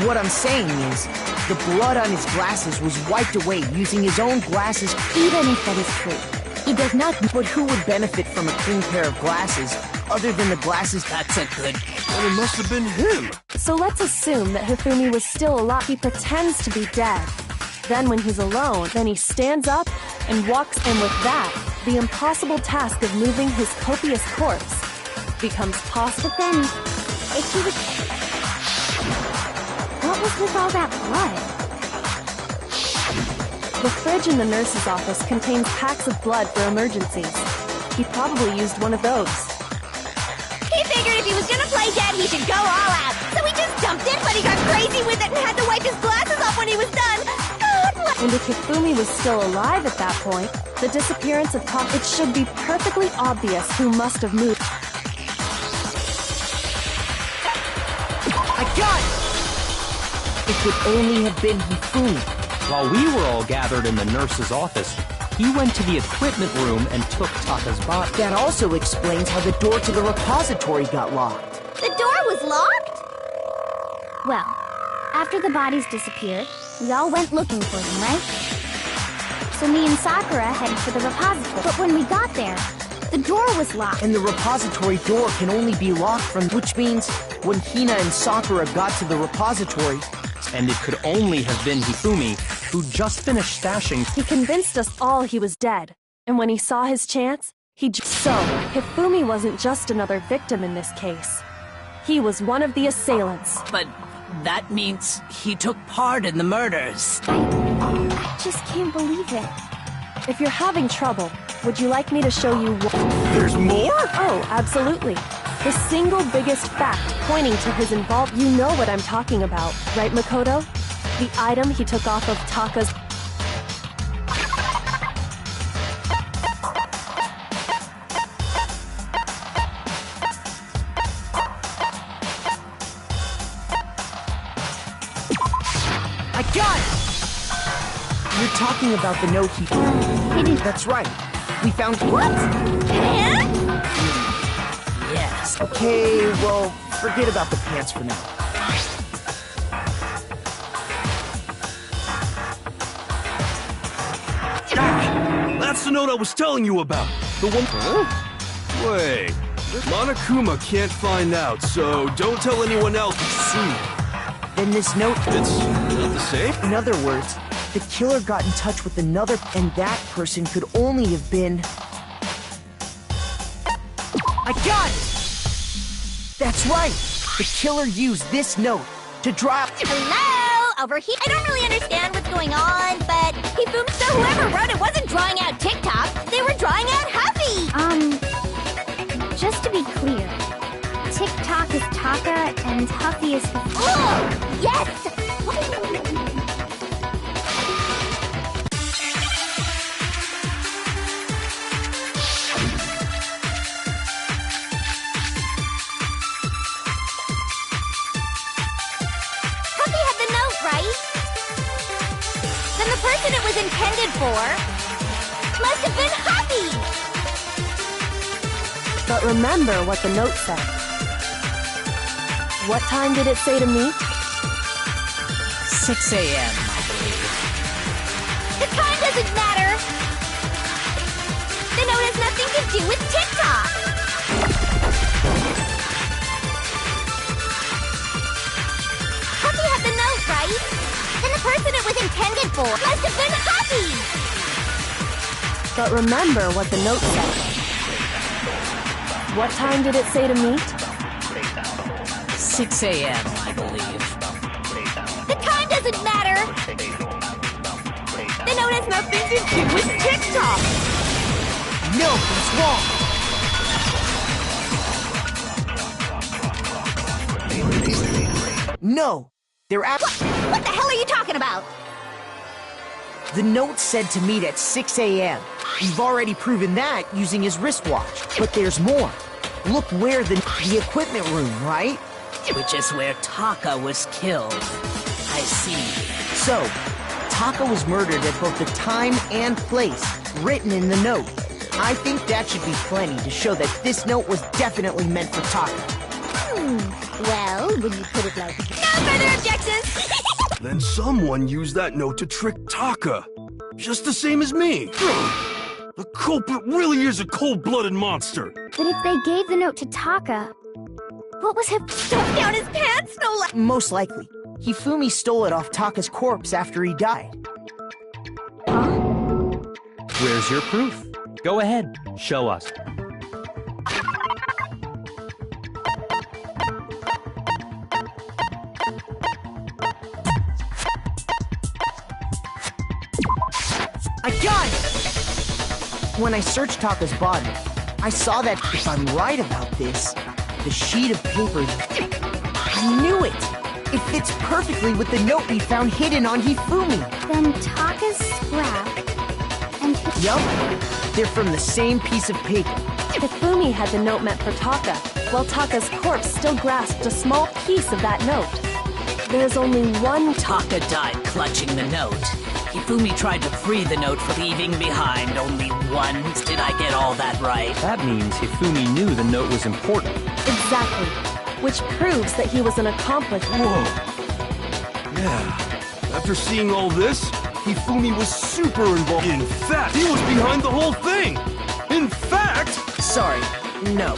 What I'm saying is, the blood on his glasses was wiped away using his own glasses. Even if that is true, he does not... But who would benefit from a clean pair of glasses other than the glasses? That's a good... Well, it must have been him. So let's assume that Hifumi was still alive. He pretends to be dead. Then when he's alone, then he stands up and walks, and with that, the impossible task of moving his copious corpse becomes possible. But then, if he was... What was with all that blood? The fridge in the nurse's office contains packs of blood for emergencies. He probably used one of those. He figured if he was gonna play dead, he should go all out. So he just dumped it, but he got crazy with it and had to wipe his glasses off when he was done. God bless. And if Hifumi was still alive at that point, the disappearance of Taka, it should be perfectly obvious who must have moved. I got it! It could only have been Hifumi. While we were all gathered in the nurse's office, he went to the equipment room and took Taka's body. That also explains how the door to the repository got locked. The door was locked? Well, after the bodies disappeared, we all went looking for them, right? So me and Sakura headed for the repository. But when we got there, the door was locked. And the repository door can only be locked from... Which means, when Hina and Sakura got to the repository... And it could only have been Hifumi, who'd just finished stashing... He convinced us all he was dead. And when he saw his chance, So, Hifumi wasn't just another victim in this case. He was one of the assailants. But that means he took part in the murders. I just can't believe it. If you're having trouble, would you like me to show you what... There's more? Oh, absolutely. The single biggest fact pointing to his involvement. You know what I'm talking about, right, Makoto? The item he took off of Taka's... I got it! You're talking about the note he... That's right. We found... What? Yes. Okay, well, forget about the pants for now. That's the note I was telling you about. The one... Huh? Wait. Monokuma can't find out, so don't tell anyone else you see. Then this note... It's not the same? In other words, the killer got in touch with another, and that person could only have been... I got it! That's right! The killer used this note to drop... Hello? Over here? I don't really understand what's going on, but... So whoever wrote it wasn't drawing out TikTok, they were drawing out Huffy! Just to be clear, TikTok is Taka and Huffy is... Oh! Yes! Huffy had the note, right? Then the person it was intended for must have been Huffy! But remember what the note said. What time did it say to meet? 6 a.m., I believe. The time doesn't matter! The note has nothing to do with TikTok! Huffy had the note, intended for. Must have been happy! But remember what the note said. What time did it say to meet? 6 a.m., I believe. The time doesn't matter! The note has nothing to do with TikTok! No, he's wrong! No! They're What the hell are you talking about? The note said to meet at 6 a.m. We've already proven that using his wristwatch. But there's more. Look where the equipment room, right? Which is where Taka was killed. I see. So, Taka was murdered at both the time and place written in the note. I think that should be plenty to show that this note was definitely meant for Taka. Well, when you put it like that. No further objections! Then someone used that note to trick Taka. Just the same as me. The culprit really is a cold-blooded monster. But if they gave the note to Taka, what was him stuffed down his pants? No less. Most likely. Hifumi stole it off Taka's corpse after he died. Where's your proof? Go ahead, show us. I got it! When I searched Taka's body, I saw that, if I'm right about this, the sheet of paper... I knew it! It fits perfectly with the note we found hidden on Hifumi. Then Taka's scrap and... Yup. They're from the same piece of paper. Hifumi had the note meant for Taka, while Taka's corpse still grasped a small piece of that note. There's only one... Taka died clutching the note. Hifumi tried to free the note for leaving behind only one. Did I get all that right? That means Hifumi knew the note was important. Exactly. Which proves that he was an accomplice. Whoa. Yeah. After seeing all this, Hifumi was super involved. In fact, he was behind the whole thing. In fact... Sorry, no.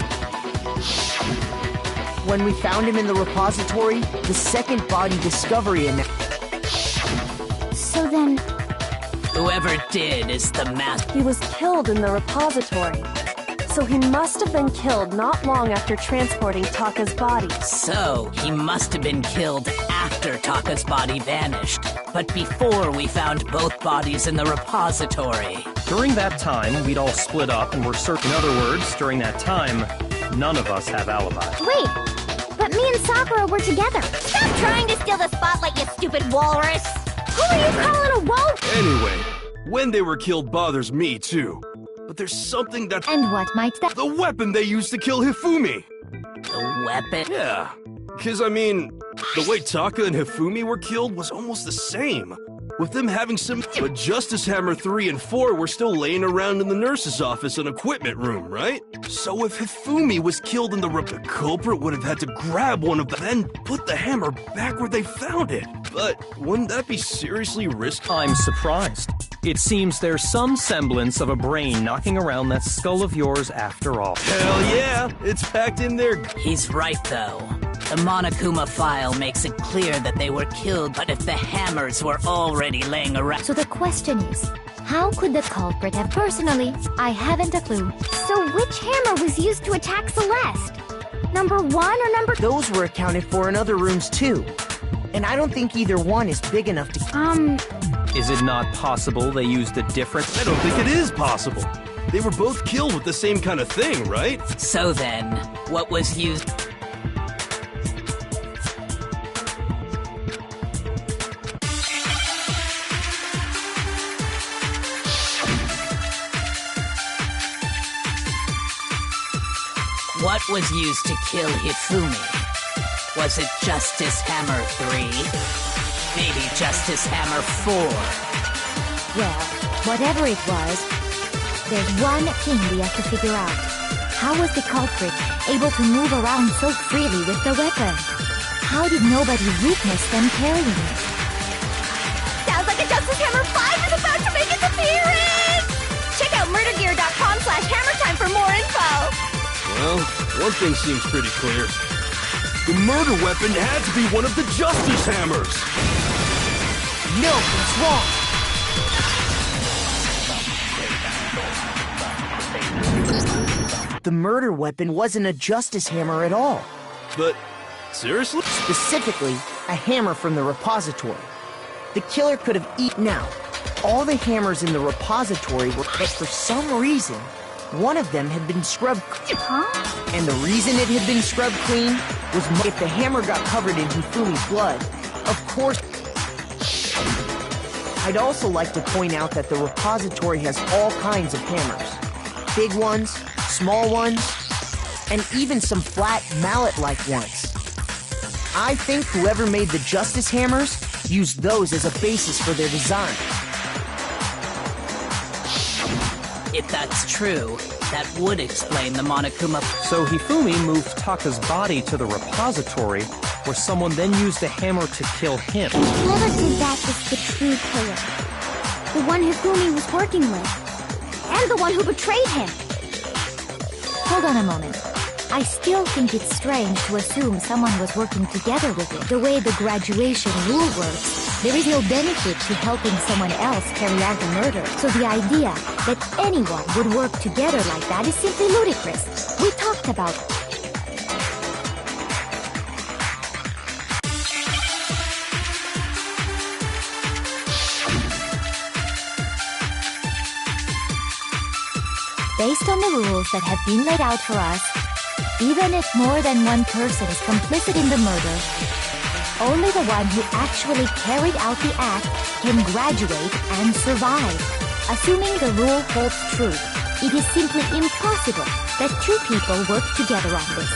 When we found him in the repository, the second body discovery in... So then... Whoever did is the master. He was killed in the repository. So he must have been killed not long after transporting Taka's body. So, he must have been killed after Taka's body vanished, but before we found both bodies in the repository. During that time, we'd all split up and were searching. In other words, during that time, none of us have alibis. Wait, but me and Sakura were together. Stop trying to steal the spotlight, you stupid walrus! Who are you calling a walrus? Anyway, when they were killed bothers me, too. But there's something that... And what might that... The weapon they used to kill Hifumi! The weapon? Yeah. Because, I mean, the way Taka and Hifumi were killed was almost the same. With them having some... But Justice Hammer 3 and 4 were still laying around in the nurse's office and equipment room, right? So if Hifumi was killed in the culprit would have had to grab one of them, then put the hammer back where they found it. But wouldn't that be seriously risky? I'm surprised. It seems there's some semblance of a brain knocking around that skull of yours after all. Hell yeah! It's packed in there. He's right, though. The Monokuma file makes it clear that they were killed, but if the hammers were already laying around... So the question is, how could the culprit have... Personally, I haven't a clue. So which hammer was used to attack Celeste? Number 1 or number... Those were accounted for in other rooms, too. And I don't think either one is big enough to... Is it not possible they used a different... I don't think it is possible. They were both killed with the same kind of thing, right? So then, what was used... What was used to kill Hifumi? Was it Justice Hammer 3? Maybe Justice Hammer 4? Well, whatever it was, there's one thing we have to figure out. How was the culprit able to move around so freely with the weapon? How did nobody witness them carrying it? Sounds like a Justice Hammer 5 is about to make its appearance! Check out murdergear.com/hammertime for more info! Well, one thing seems pretty clear. The murder weapon had to be one of the Justice Hammers! No, it's wrong. The murder weapon wasn't a justice hammer at all. But, seriously? Specifically, a hammer from the repository. The killer could have eaten. Now, all the hammers in the repository were, but for some reason, one of them had been scrubbed. And the reason it had been scrubbed clean was if the hammer got covered in Hifumi's blood, of course. I'd also like to point out that the repository has all kinds of hammers. Big ones, small ones, and even some flat mallet-like ones. I think whoever made the justice hammers used those as a basis for their design. If that's true, that would explain the Monokuma. So Hifumi moved Taka's body to the repository, where someone then used the hammer to kill him. Whoever did that was the true killer. The one Hifumi was working with. And the one who betrayed him. Hold on a moment. I still think it's strange to assume someone was working together with it. The way the graduation rule works, there is no benefit to helping someone else carry out the murder. So the idea that anyone would work together like that is simply ludicrous. We talked about it. Based on the rules that have been laid out for us, even if more than one person is complicit in the murder, only the one who actually carried out the act can graduate and survive. Assuming the rule holds true, it is simply impossible that two people work together on this.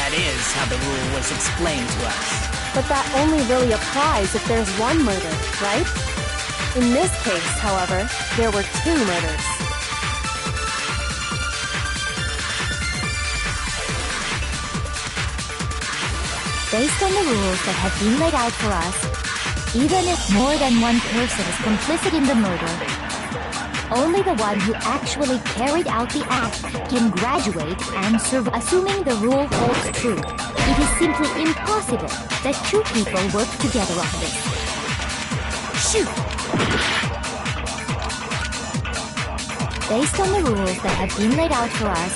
That is how the rule was explained to us. But that only really applies if there's one murder, right? In this case, however, there were two murders. Based on the rules that have been laid out for us, even if more than one person is complicit in the murder, only the one who actually carried out the act can graduate and survive. Assuming the rule holds true, it is simply impossible that two people work together on this. Shoot! Based on the rules that have been laid out for us,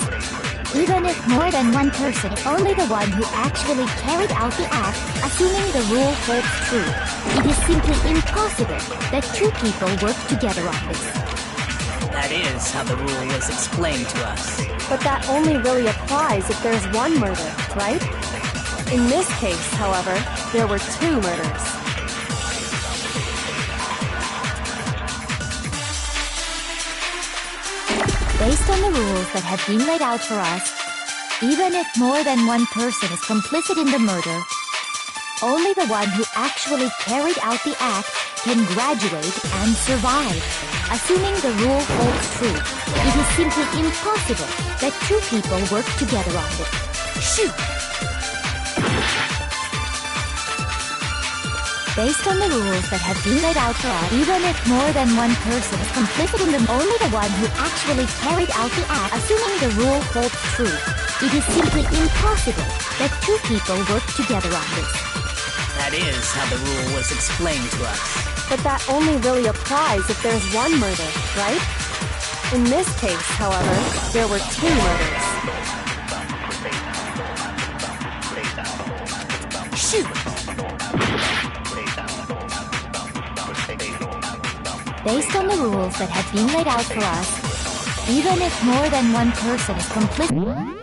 even if more than one person, only the one who actually carried out the act, assuming the rule holds true, it is simply impossible that two people work together on this. That is how the rule was explained to us. But that only really applies if there's one murder, right? In this case, however, there were two murders. Based on the rules that have been laid out for us, even if more than one person is complicit in the murder, only the one who actually carried out the act can graduate and survive. Assuming the rule holds true, it is simply impossible that two people work together on it. Shoot! Based on the rules that have been laid out for us, even if more than one person is complicit in only the one who actually carried out the act, assuming the rule holds true, it is simply impossible that two people work together on this. That is how the rule was explained to us. But that only really applies if there's one murder, right? In this case, however, there were two murders. Shoot! Based on the rules that have been laid out for us, even if more than one person is complicit...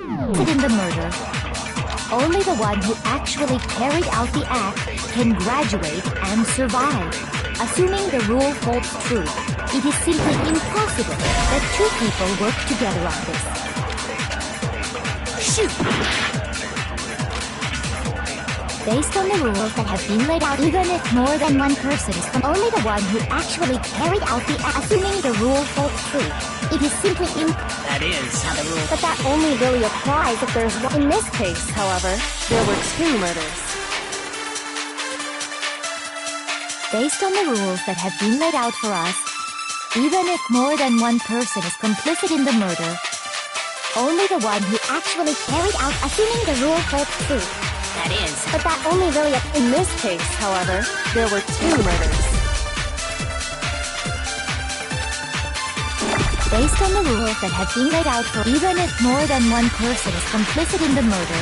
in the murder. Only the one who actually carried out the act can graduate and survive. Assuming the rule holds true, it is simply impossible that two people work together on this. Shoot! Based on the rules that have been laid out, even if more than one person is only the one who actually carried out the act, assuming the rule holds true, it is simply That is how the rule... But that only really applies if there's one. In this case, however, there were two murders. Based on the rules that have been laid out for us, even if more than one person is complicit in the murder, only the one who actually carried out, assuming the rule holds true. That is... But that only really. In this case, however, there were two murders. Based on the rules that have been laid out for even if more than one person is complicit in the murder,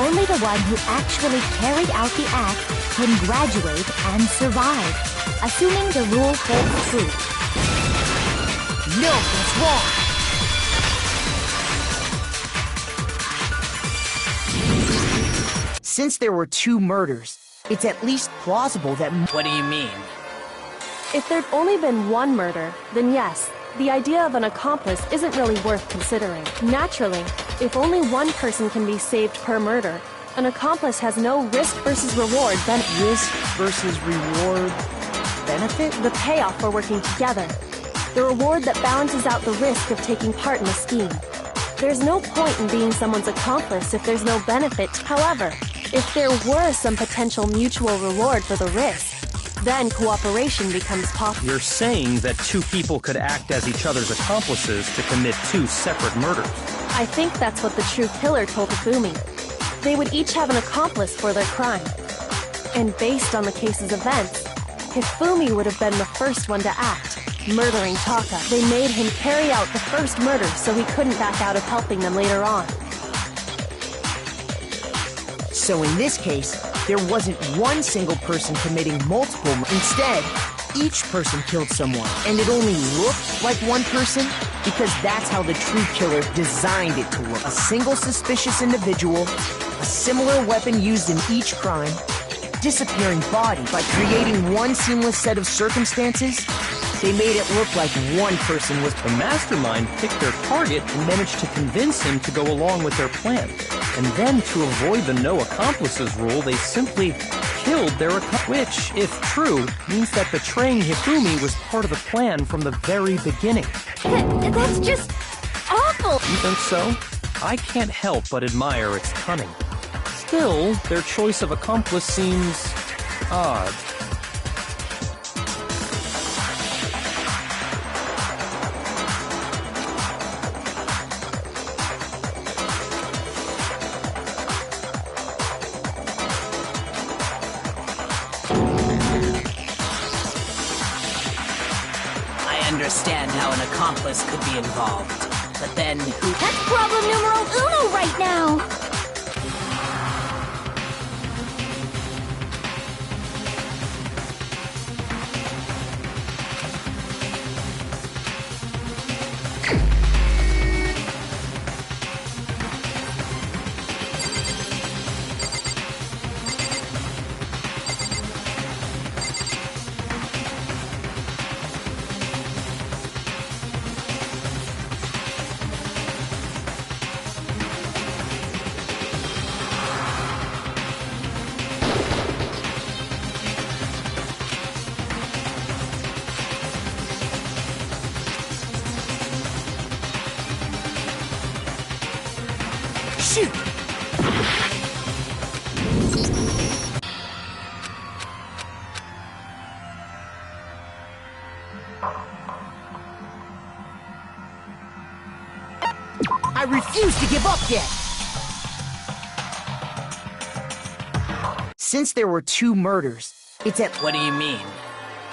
only the one who actually carried out the act can graduate and survive, assuming the rule holds true. No, that's wrong! Since there were two murders, it's at least plausible that... What do you mean? If there'd only been one murder, then yes, the idea of an accomplice isn't really worth considering. Naturally, if only one person can be saved per murder, an accomplice has no risk versus reward benefit. Risk versus reward benefit? The payoff for working together. The reward that balances out the risk of taking part in the scheme. There's no point in being someone's accomplice if there's no benefit. However, if there were some potential mutual reward for the risk, then cooperation becomes possible. You're saying that two people could act as each other's accomplices to commit two separate murders. I think that's what the true killer told Hifumi. They would each have an accomplice for their crime. And based on the case's events, Hifumi would have been the first one to act, murdering Taka. They made him carry out the first murder so he couldn't back out of helping them later on. So in this case, there wasn't one single person committing multiple murders. Instead, each person killed someone, and it only looked like one person because that's how the true killer designed it to look. A single suspicious individual, a similar weapon used in each crime, disappearing body. By creating one seamless set of circumstances, they made it look like one person was... The mastermind picked their target and managed to convince him to go along with their plan. And then, to avoid the no accomplices rule, they simply killed their accomplice. Which, if true, means that betraying Hifumi was part of the plan from the very beginning. That's just awful! You think so? I can't help but admire its cunning. Still, their choice of accomplice seems odd. I understand how an accomplice could be involved. But then who... That's problem numero uno right now! Shoot! I refuse to give up yet! Since there were two murders, it's at... What do you mean?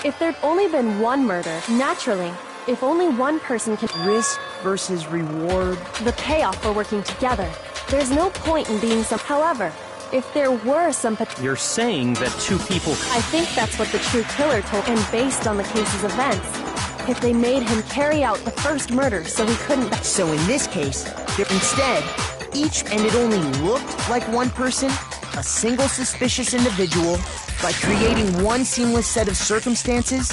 If there'd only been one murder, naturally, if only one person can... Risk versus reward. The payoff for working together. There's no point in being some... However, if there were some... You're saying that two people... I think that's what the true killer told. And based on the case's events, if they made him carry out the first murder so he couldn't... So in this case, Instead, and it only looked like one person, a single suspicious individual, by creating one seamless set of circumstances,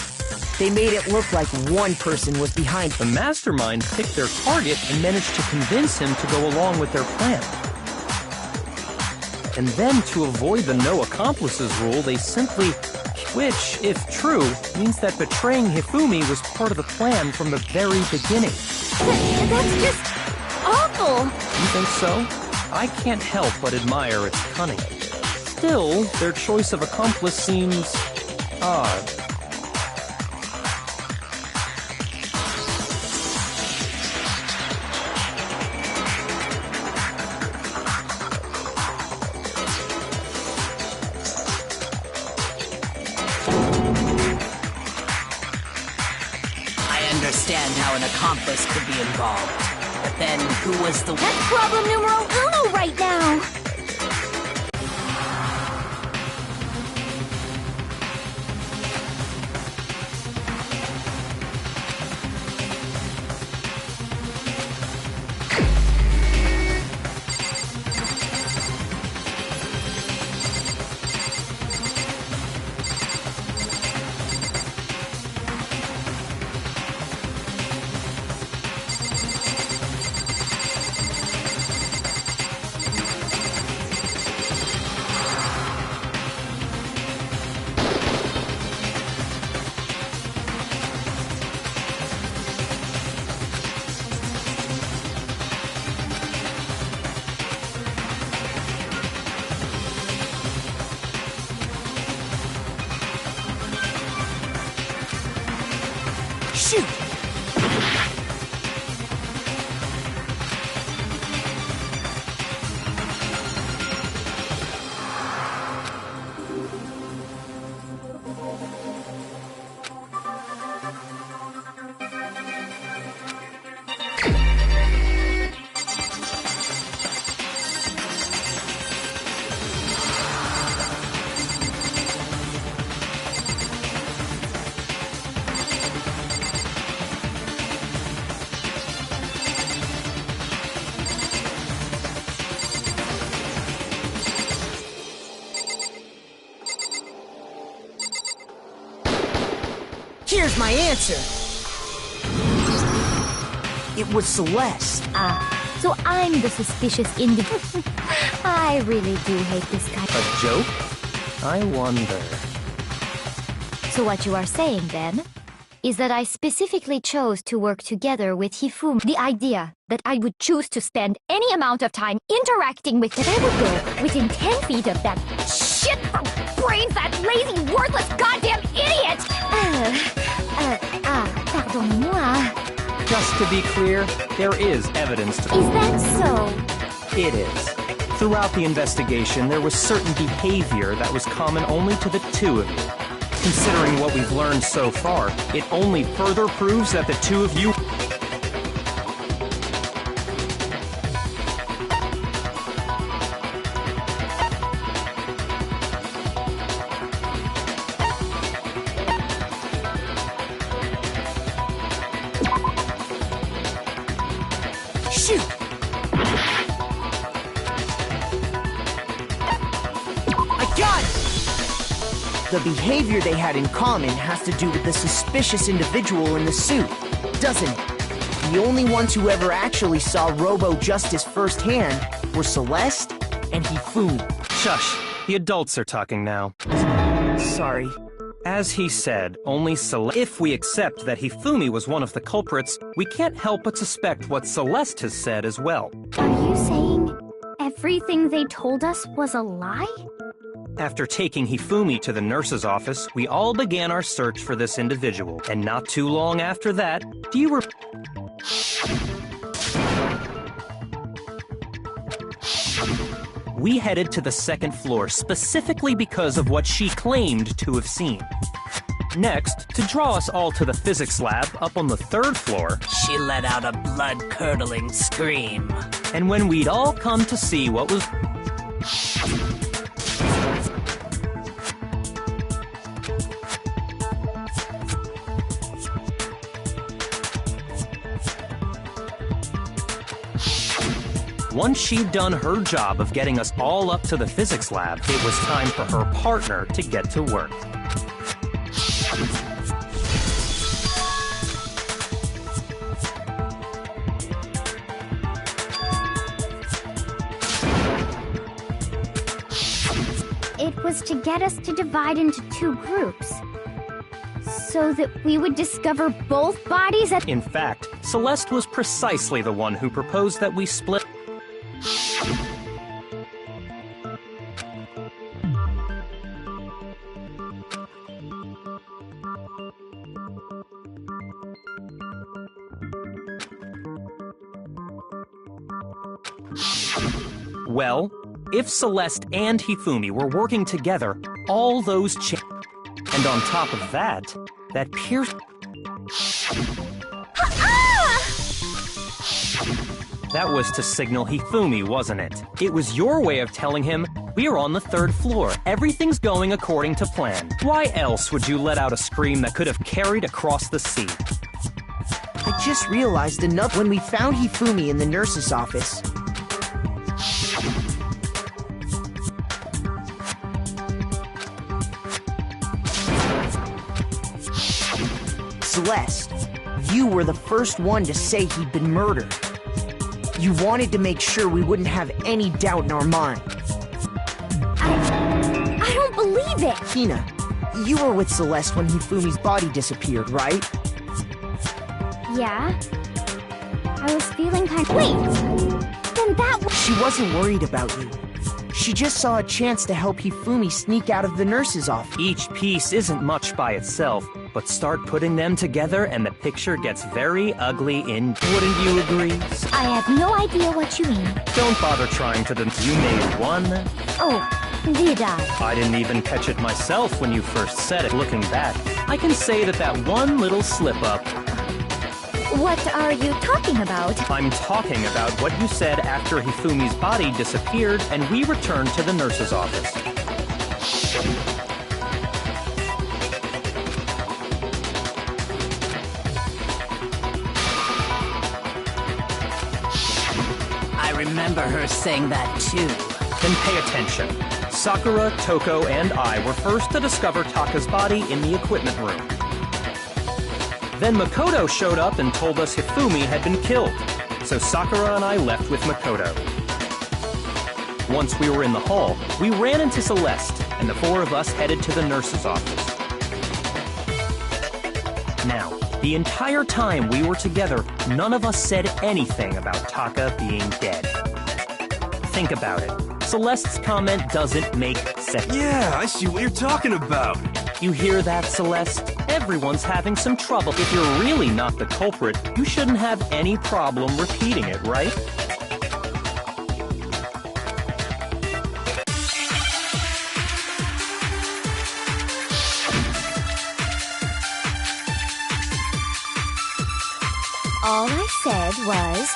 they made it look like one person was behind. The mastermind picked their target and managed to convince him to go along with their plan. And then, to avoid the no accomplices rule, they simply... Which, if true, means that betraying Hifumi was part of the plan from the very beginning. That's just awful! You think so? I can't help but admire its cunning. Still, their choice of accomplice seems... odd. I understand how an accomplice could be involved. But then, who was the... That's problem numero uno right now! Shoot! Here's my answer. It was Celeste. So I'm the suspicious individual. I really do hate this guy. A joke? I wonder... So what you are saying, then, is that I specifically chose to work together with Hifumi. The idea that I would choose to spend any amount of time interacting with... That I would go within 10 feet of that shit for brains, that lazy, worthless, goddamn idiot! Pardonnez-moi. Just to be clear, there is evidence to... Is that so? It is. Throughout the investigation, there was certain behavior that was common only to the two of you. Considering what we've learned so far, it only further proves that the two of you... Shoot! I got it! The behavior they had in common has to do with the suspicious individual in the suit, doesn't it? The only ones who ever actually saw Robo-Justice firsthand were Celeste and Hifumi. Shush. The adults are talking now. Sorry. As he said, only if we accept that Hifumi was one of the culprits, we can't help but suspect what Celeste has said as well. Are you saying everything they told us was a lie? After taking Hifumi to the nurse's office, we all began our search for this individual. And not too long after that, do you We headed to the second floor specifically because of what she claimed to have seen. Next, to draw us all to the physics lab up on the third floor, She let out a blood-curdling scream. and when we'd all come to see what was... Once she'd done her job of getting us all up to the physics lab, it was time for her partner to get to work. It was to get us to divide into two groups, so that we would discover both bodies at— In fact, Celeste was precisely the one who proposed that we split. Well, if Celeste and Hifumi were working together, all those and on top of that, that pierced— That was to signal Hifumi, wasn't it? It was your way of telling him, we're on the 3rd floor. Everything's going according to plan. Why else would you let out a scream that could have carried across the sea? I just realized enough when we found Hifumi in the nurse's office. Celeste, you were the first one to say he'd been murdered. You wanted to make sure we wouldn't have any doubt in our mind. I don't believe it! Hina, you were with Celeste when Hifumi's body disappeared, right? Yeah? I was feeling kind of— Wait! Then that was— She wasn't worried about you. She just saw a chance to help Hifumi sneak out of the nurse's office. Each piece isn't much by itself, but start putting them together and the picture gets very ugly in— Wouldn't you agree? I have no idea what you mean. Don't bother trying to— You made one. Oh, did I? I didn't even catch it myself when you first said it. Looking back, I can say that one little slip-up— What are you talking about? I'm talking about what you said after Hifumi's body disappeared and we returned to the nurse's office. I remember her saying that too. Then pay attention. Sakura, Toko, and I were first to discover Taka's body in the equipment room. Then Makoto showed up and told us Hifumi had been killed, so Sakura and I left with Makoto. Once we were in the hall, we ran into Celeste, and the 4 of us headed to the nurse's office. Now, the entire time we were together, none of us said anything about Taka being dead. Think about it. Celeste's comment doesn't make sense. Yeah, I see what you're talking about. You hear that, Celeste? Everyone's having some trouble. If you're really not the culprit, you shouldn't have any problem repeating it, right? All I said was,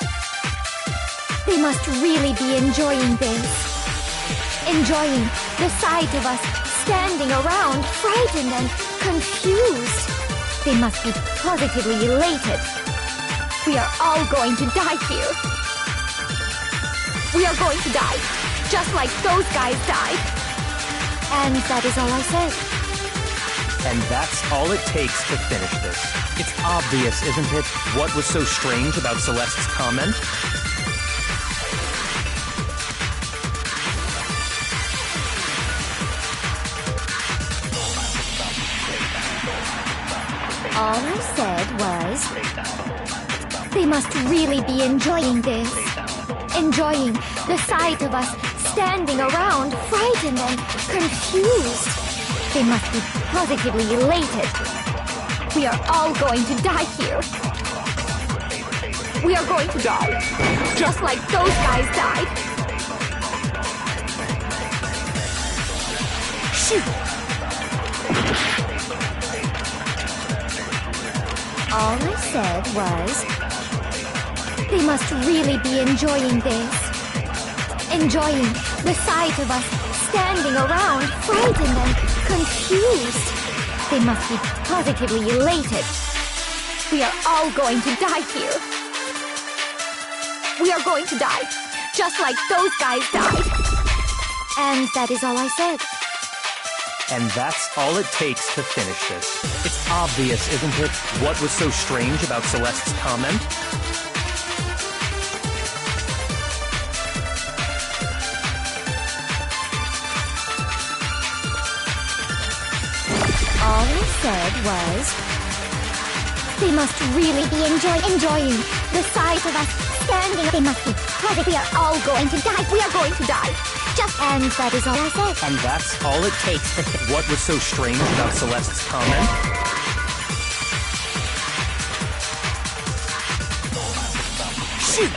they must really be enjoying this. Enjoying the sight of us standing around, frightened and confused. They must be positively elated. We are all going to die here. We are going to die, just like those guys died. And that is all I said. And that's all it takes to finish this. It's obvious, isn't it, what was so strange about Celeste's comment? All I said was, they must really be enjoying this. Enjoying the sight of us standing around, frightened and confused. They must be positively elated. We are all going to die here. We are going to die, just like those guys died. Shoot! All I said was, they must really be enjoying this. Enjoying the sight of us standing around, frightened and confused. They must be positively elated. We are all going to die here. We are going to die, just like those guys died. And that is all I said. And that's all it takes to finish this. It's obvious, isn't it? What was so strange about Celeste's comment? All I said was, they must really be enjoying the sight of us standing. They must be positive. We are all going to die. We are going to die. And that is all I said. And that's all it takes to What was so strange about Celeste's comment? Shoot!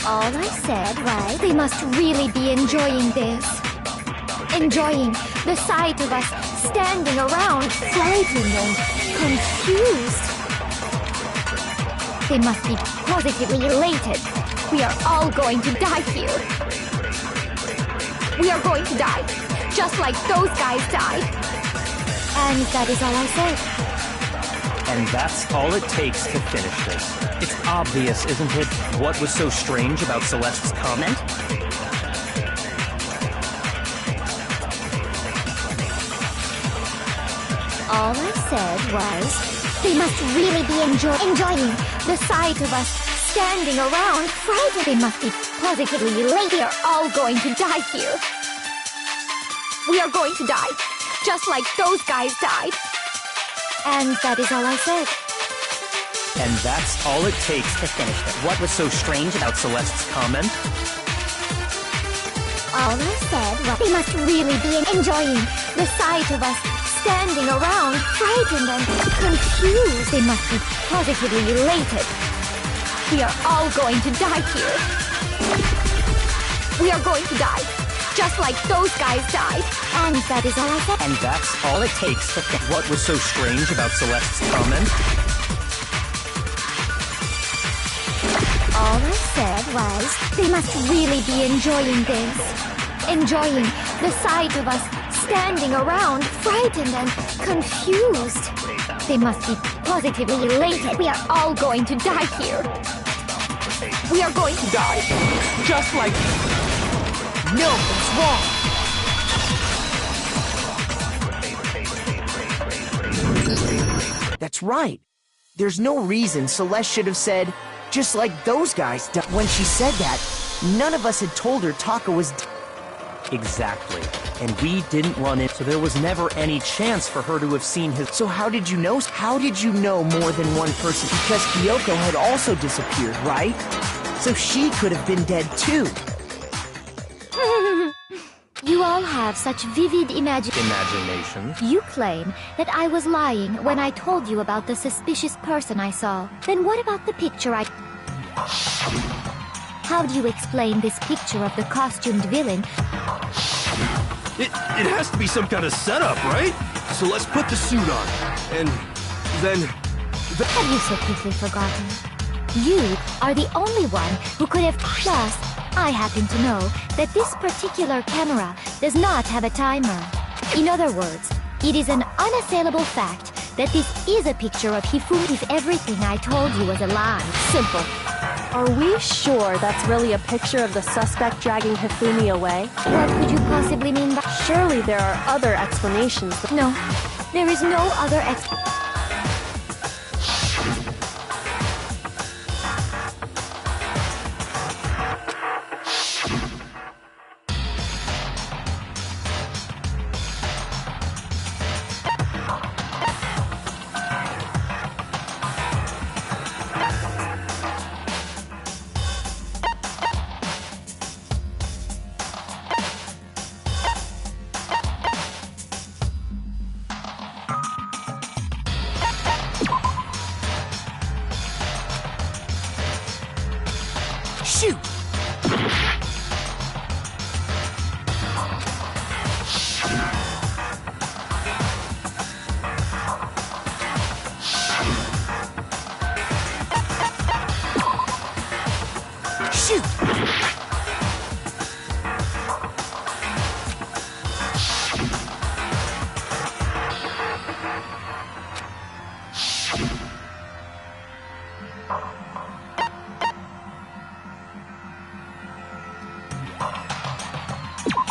All I said was, they must really be enjoying this. Enjoying the sight of us standing around, frightened and confused. They must be positively elated. We are all going to die here. We are going to die, just like those guys died. And that is all I said. And that's all it takes to finish this. It's obvious, isn't it? What was so strange about Celeste's comment? All I said was, they must really be enjoying the sight of us standing around, frightened. They must be positively elated. We are all going to die here. We are going to die, just like those guys died. And that is all I said. And that's all it takes to finish it. What was so strange about Celeste's comment? All I said was, they must really be enjoying the sight of us standing around, frightened and confused. They must be positively elated. We are all going to die here. We are going to die, just like those guys died. And that is all I said. And that's all it takes to What was so strange about Celeste's comment? All I said was, they must really be enjoying this. Enjoying the sight of us standing around, frightened and confused. They must be positively elated. We are all going to die here. We are going to die, just like... No, it's wrong. That's right. There's no reason Celeste should have said, just like those guys. When she said that, none of us had told her Taka was... Exactly. And we didn't run it, so there was never any chance for her to have seen his... So how did you know? How did you know more than one person? Because Kyoko had also disappeared, right? So she could have been dead too. You all have such vivid Imagination. You claim that I was lying when I told you about the suspicious person I saw. Then what about the picture How do you explain this picture of the costumed villain? It has to be some kind of setup, right? So let's put the suit on. And then... Have you so quickly forgotten? You are the only one who could have... Plus, I happen to know that this particular camera does not have a timer. In other words, it is an unassailable fact that this is a picture of Hifumi if everything I told you was a lie. Simple. Are we sure that's really a picture of the suspect dragging Hifumi away? What could you possibly mean by... Surely there are other explanations. No, there is no other explanation.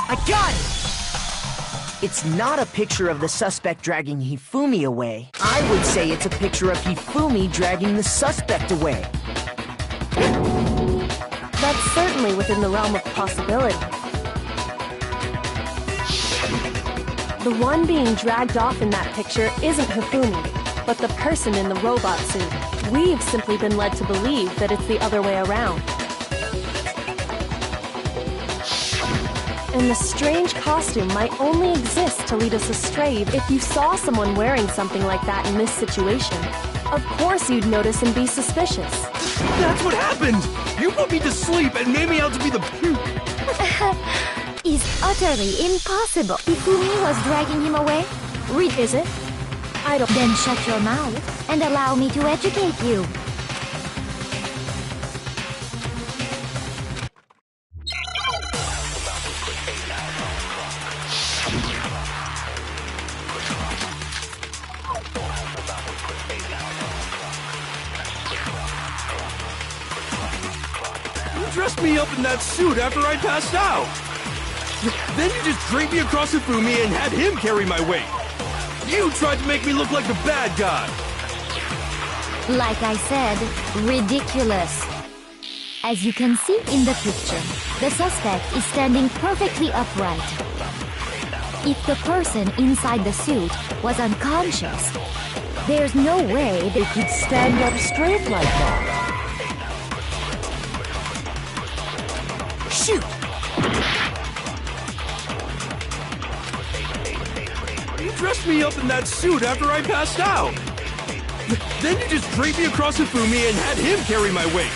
I got it! It's not a picture of the suspect dragging Hifumi away. I would say it's a picture of Hifumi dragging the suspect away. That's certainly within the realm of possibility. The one being dragged off in that picture isn't Hifumi, but the person in the robot suit. We've simply been led to believe that it's the other way around. And the strange costume might only exist to lead us astray. If you saw someone wearing something like that in this situation, of course you'd notice and be suspicious. That's what happened! You put me to sleep and made me out to be the... Is utterly impossible. Hifumi was dragging him away? Is it? I don't... Then shut your mouth and allow me to educate you. You dressed me up in that suit after I passed out! Then you just draped me across Hifumi and had him carry my weight! You tried to make me look like the bad guy! Like I said, ridiculous. As you can see in the picture, the suspect is standing perfectly upright. If the person inside the suit was unconscious, there's no way they could stand up straight like that. Shoot! You dressed me up in that suit after I passed out! Then you just draped me across Hifumi and had him carry my weight!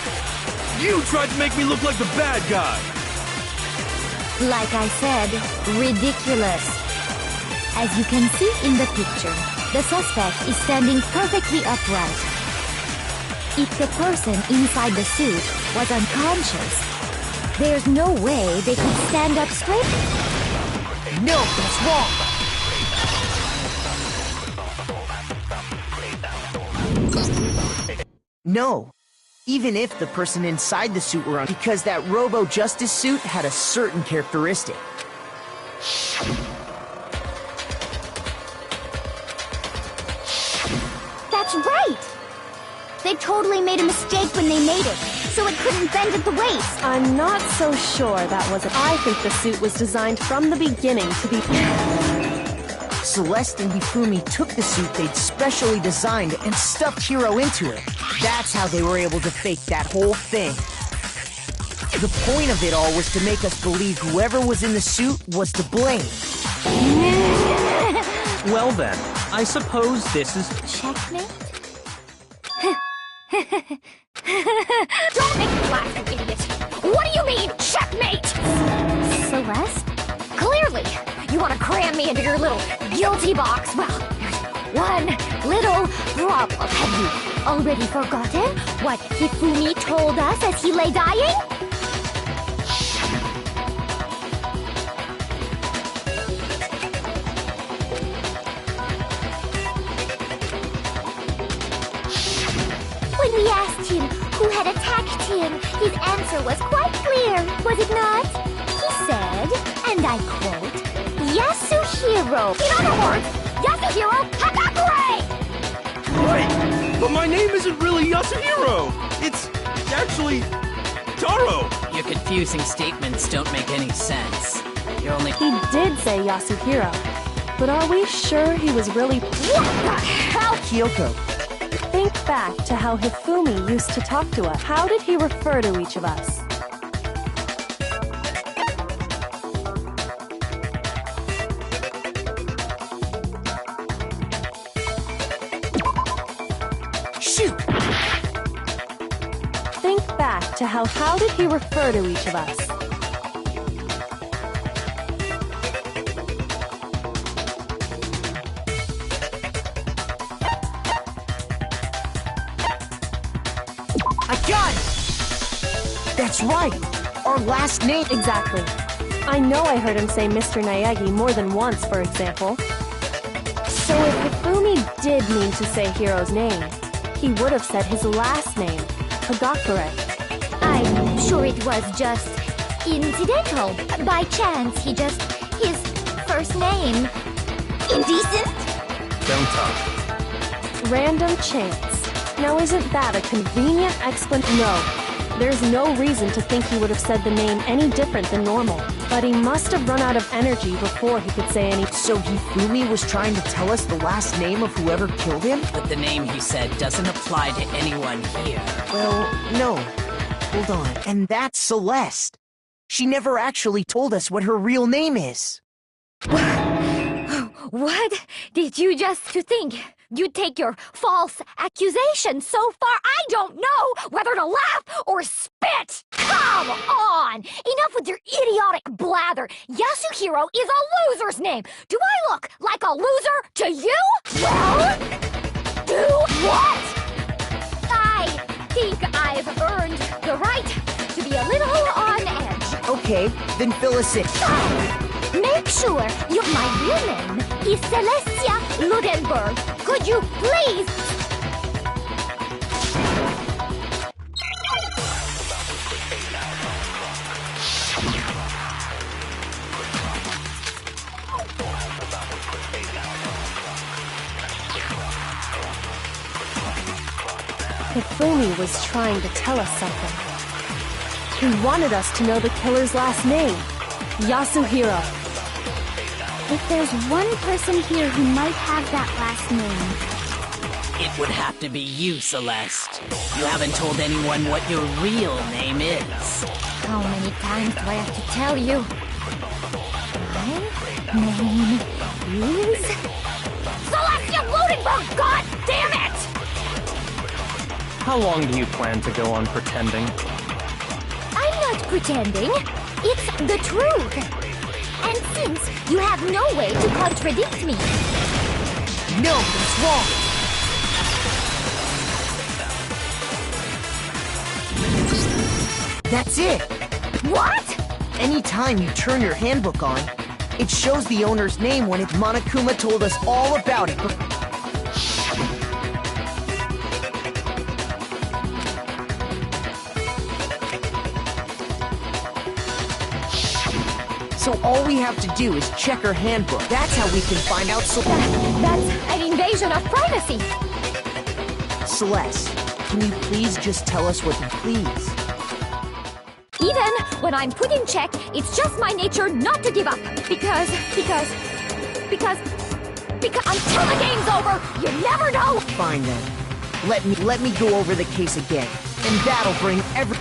You tried to make me look like the bad guy! Like I said, ridiculous. As you can see in the picture, the suspect is standing perfectly upright. If the person inside the suit was unconscious, there's no way they could stand up straight. No, that's wrong! No. Even if the person inside the suit were because that Robo-Justice suit had a certain characteristic. That's right! They totally made a mistake when they made it, so it couldn't bend at the waist. I'm not so sure that was it. I think the suit was designed from the beginning to be... Celeste and Hifumi took the suit they'd specially designed and stuffed Hiro into it. That's how they were able to fake that whole thing. The point of it all was to make us believe whoever was in the suit was to blame. Well then, I suppose this is... Checkmate? Don't make me laugh, you idiot! What do you mean, checkmate? Celeste? Clearly! You want to cram me into your little guilty box? Well, there's one little problem. Have you already forgotten what Hifumi told us as he lay dying? When we asked him who had attacked him, his answer was quite clear, was it not? He said, and I quote, Yasuhiro. In other words, Yasuhiro Hagakure! Right! But my name isn't really Yasuhiro! It's actually... Taro! Your confusing statements don't make any sense. You're only... He did say Yasuhiro, but are we sure he was really... What the hell? Kyoko. Think back to how Hifumi used to talk to us. How did he refer to each of us? Shoot! Think back to how did he refer to each of us? I got it! That's right! Our last name... Exactly. I know I heard him say Mr. Naegi more than once, for example. So if Hifumi did mean to say Hiro's name, he would have said his last name, Hagakure. I'm sure it was just incidental. By chance, his first name. Indecent? Don't talk. Random chance. Now isn't that a convenient explanation? No. There's no reason to think he would have said the name any different than normal. But he must have run out of energy before he could say any. So Hifumi was trying to tell us the last name of whoever killed him? But the name he said doesn't apply to anyone here. Well, no. Hold on. And that's Celeste. She never actually told us what her real name is. What did you just think? You take your false accusation so far, I don't know whether to laugh or spit! Come on! Enough with your idiotic blather! Yasuhiro is a loser's name! Do I look like a loser to you? Well? Do what? I think I've earned the right to be a little on edge. Okay, then fill us in. Make sure my real name is Celestia Ludenberg. Could you please? Hifumi was trying to tell us something. He wanted us to know the killer's last name. Yasuhiro. If there's one person here who might have that last name, It would have to be you, Celeste. You haven't told anyone what your real name is. How many times do I have to tell you? My name is Celestia Ludenberg! God damn it! How long do you plan to go on pretending? I'm not pretending. It's the truth. And since you have no way to contradict me. No, it's wrong. That's it. What? Anytime you turn your handbook on, it shows the owner's name when it's Monokuma told us all about it. So all we have to do is check her handbook. That's how we can find out. That's an invasion of privacy. Celeste, can you please just tell us what? Please. Even when I'm put in check, it's just my nature not to give up. Because until the game's over, you never know. Fine then. Let me go over the case again, and that'll bring every.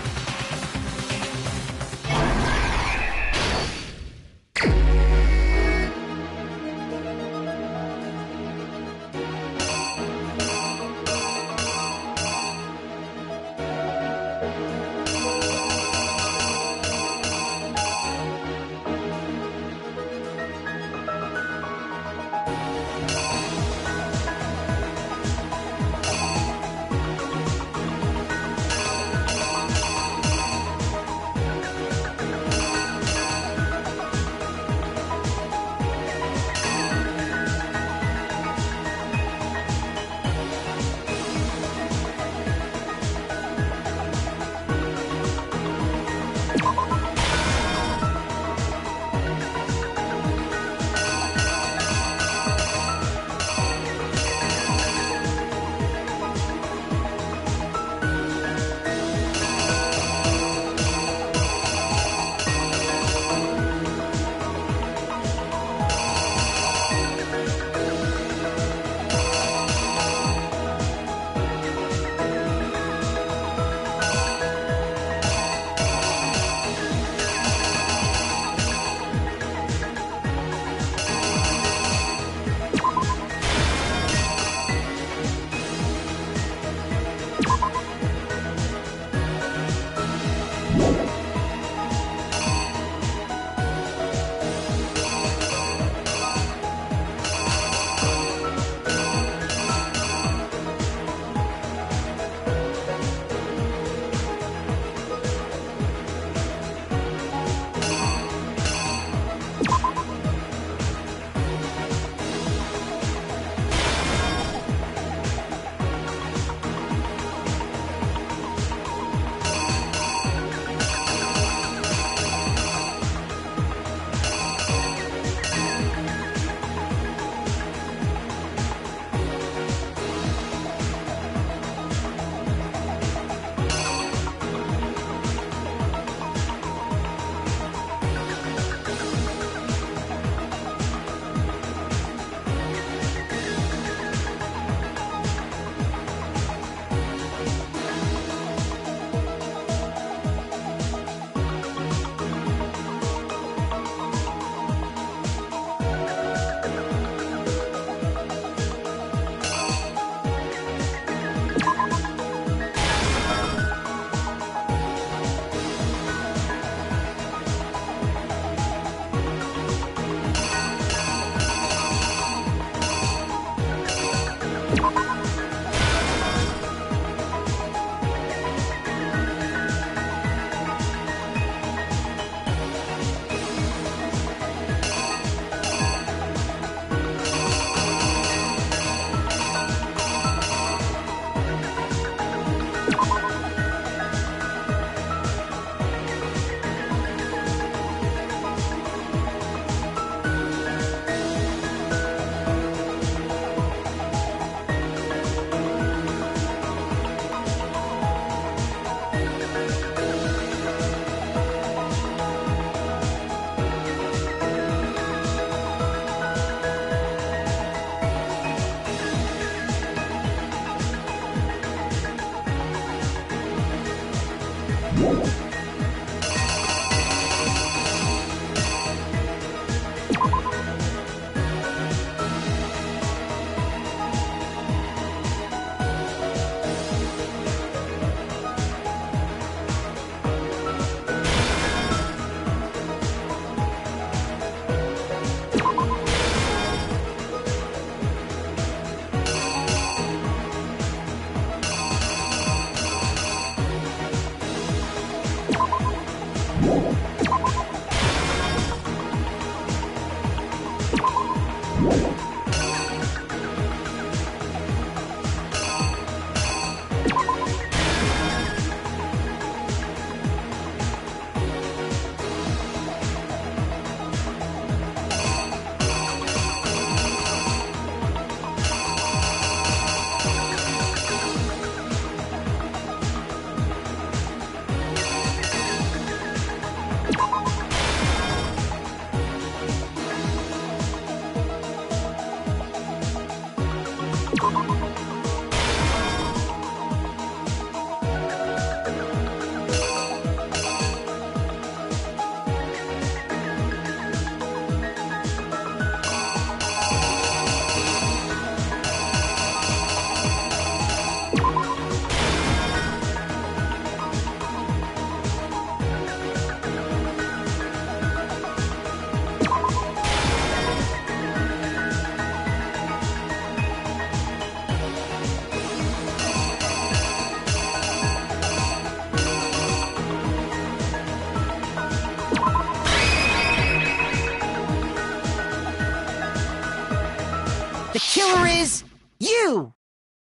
The killer is you!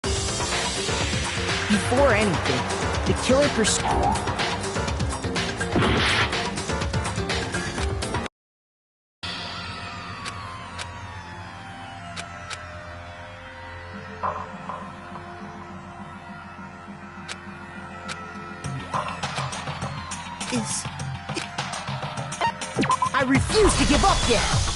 Before anything, the killer I refuse to give up yet!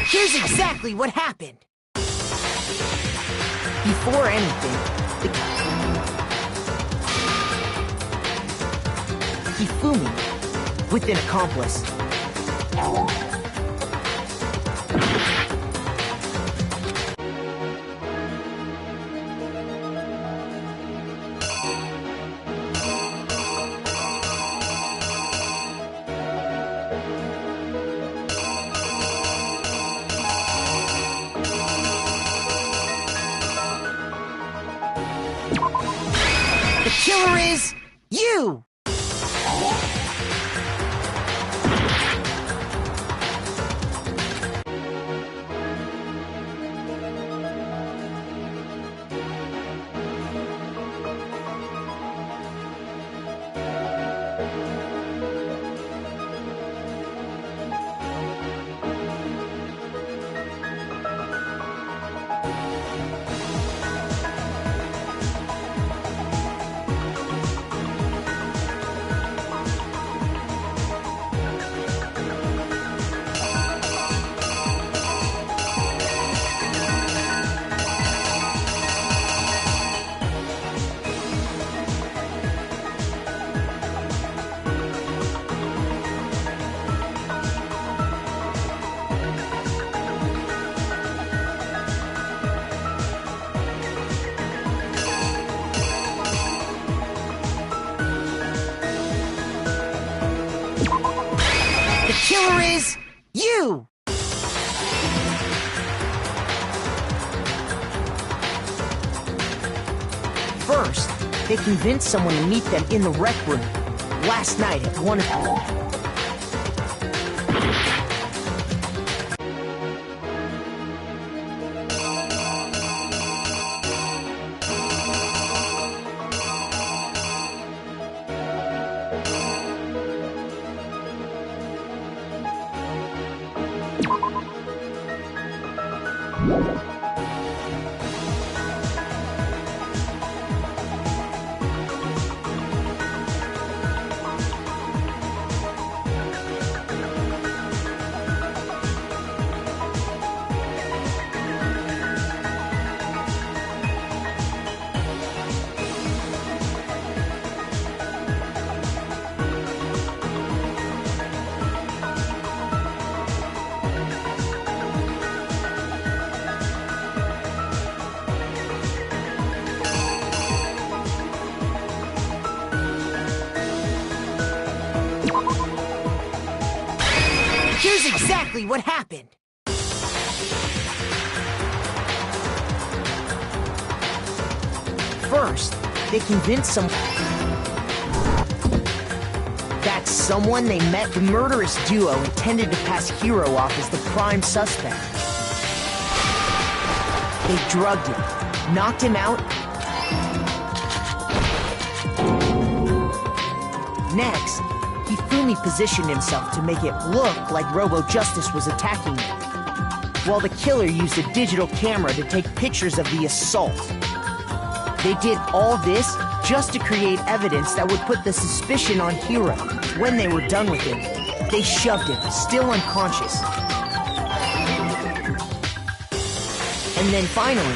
Here's exactly what happened. Before anything, Hifumi, with an accomplice. The killer is you! The killer is you! First, they convinced someone to meet them in the rec room last night at 1 o'clock. Here's exactly what happened. First, they convinced that someone they met. The murderous duo intended to pass Hiro off as the prime suspect. They drugged him, knocked him out. Next, Hifumi positioned himself to make it look like Robo Justice was attacking him, while the killer used a digital camera to take pictures of the assault. They did all this just to create evidence that would put the suspicion on Hiro. When they were done with him, they shoved him, still unconscious. And then finally,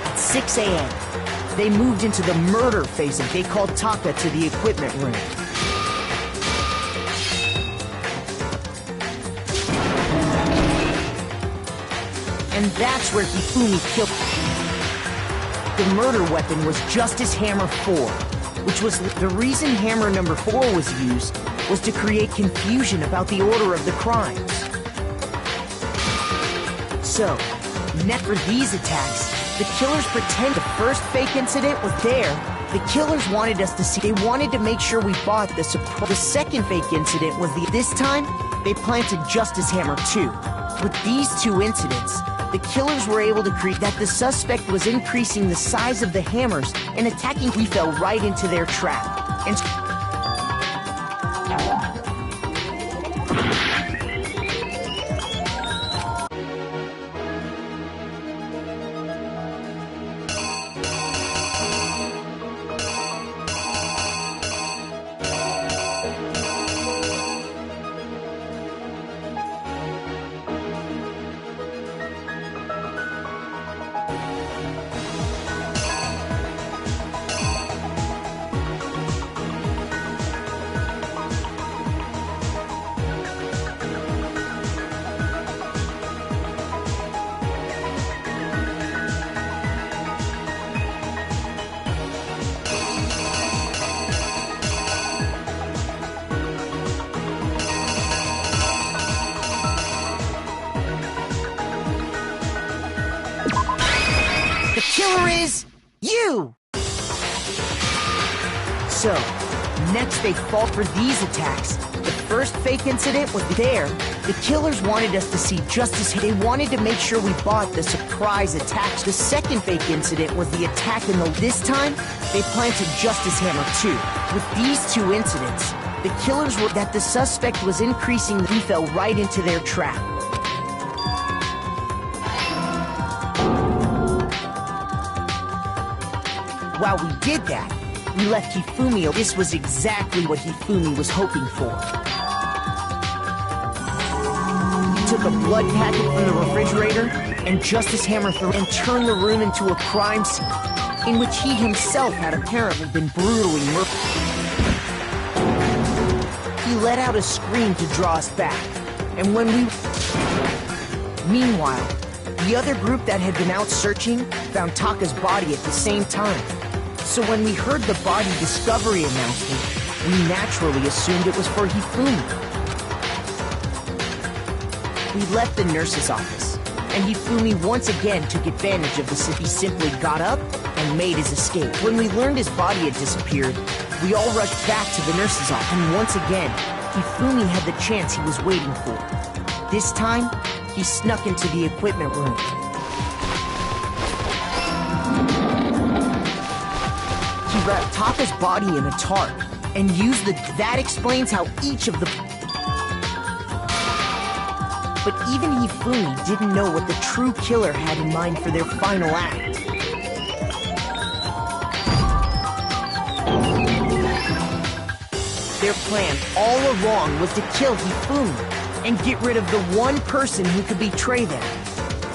at 6 a.m., they moved into the murder phase and they called Taka to the equipment room. And that's where Hifumi killed. The murder weapon was Justice Hammer 4, which was the reason Hammer number 4 was used was to create confusion about the order of the crimes. So, net for these attacks, the killers pretend the first fake incident was there. The killers wanted us to see. They wanted to make sure we bought the surprise. The second fake incident was this time, they planted Justice Hammer 2. With these two incidents, the killers were able to create that the suspect was increasing the size of the hammers and attacking. We fell right into their trap. And the killer is you! So, next they fall for these attacks. The first fake incident was there. The killers wanted us to see Justice. They wanted to make sure we bought the surprise attacks. The second fake incident was the attack in the... This time, they planted Justice Hammer 2. With these two incidents, the killers were that the suspect was increasing. We fell right into their trap. While we did that, we left Hifumi. This was exactly what Hifumi was hoping for. He took a blood packet from the refrigerator and Justice Hammer 3 and turned the room into a crime scene in which he himself had apparently been brutally murdered. He let out a scream to draw us back, and when we... Meanwhile, the other group that had been out searching found Taka's body at the same time. So when we heard the body discovery announcement, we naturally assumed it was for Hifumi. We left the nurse's office, and Hifumi once again took advantage of the city. He simply got up and made his escape. When we learned his body had disappeared, we all rushed back to the nurse's office, and once again, Hifumi had the chance he was waiting for. This time, he snuck into the equipment room. He wrapped Taka's body in a tarp and used the... That explains how each of the... But even Hifumi didn't know what the true killer had in mind for their final act. Their plan all along was to kill Hifumi and get rid of the one person who could betray them.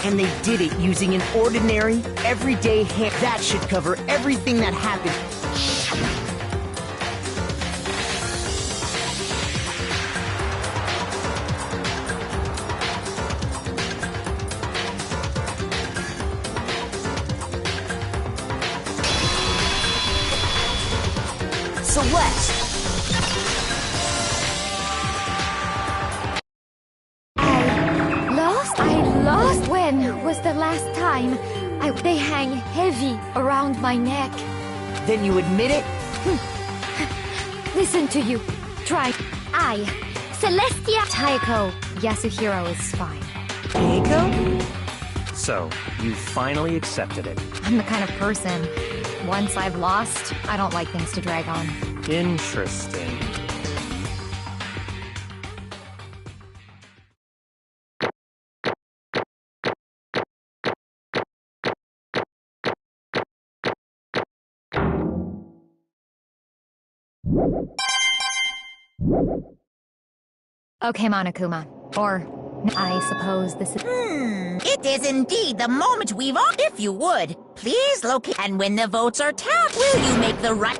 And they did it using an ordinary, everyday hand. That should cover everything that happened. Celeste! I lost. When was the last time? They hang heavy around my neck. Then you admit it? Listen to you. Try. Celestia. Taiko. Yasuhiro is fine. Taiko? So, you finally accepted it. I'm the kind of person, once I've lost, I don't like things to drag on. Interesting. Okay, Monokuma. Or, I suppose this is... It is indeed the moment we've all... If you would, please locate... And when the votes are tallied, will you make the right...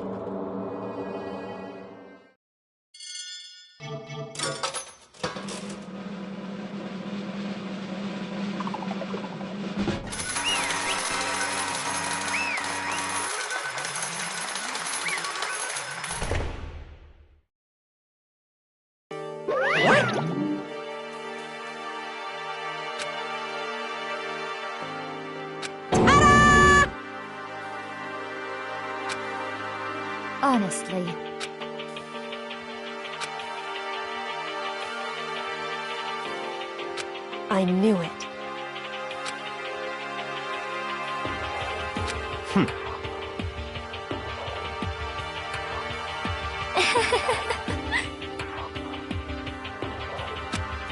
Honestly. I knew it.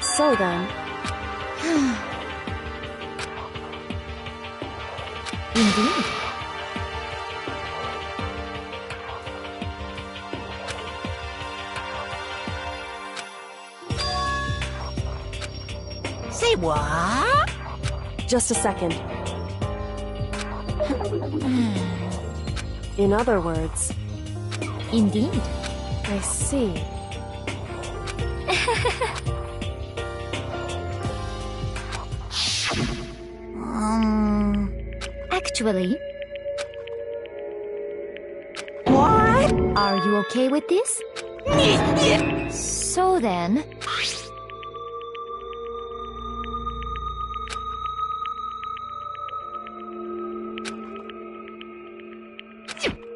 So then... Indeed. Say what? Just a second. In other words... Indeed. I see. Actually... What? Are you okay with this? So then...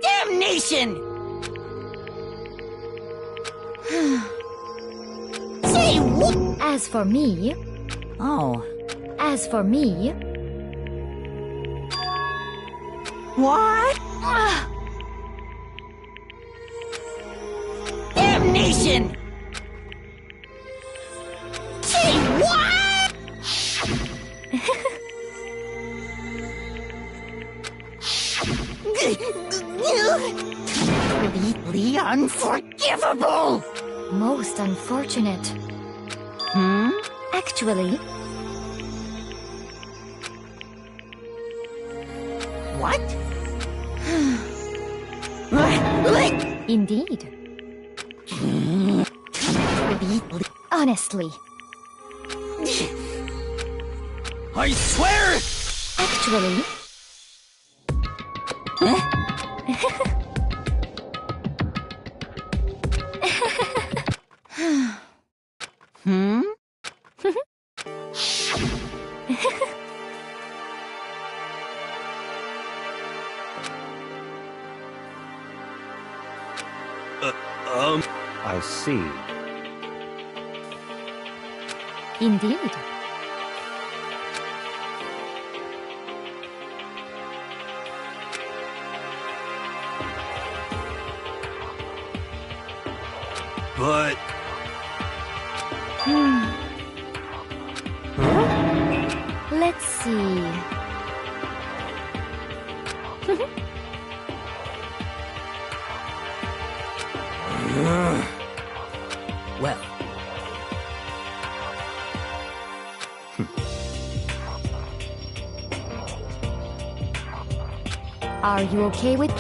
Damnation! Say what? As for me... Oh. As for me... What? Damnation! Say what? Completely unforgivable! Most unfortunate. Actually... What? Indeed. Honestly. I swear! Actually... shall see. Indeed. But... Let's see. Well, Are you okay with...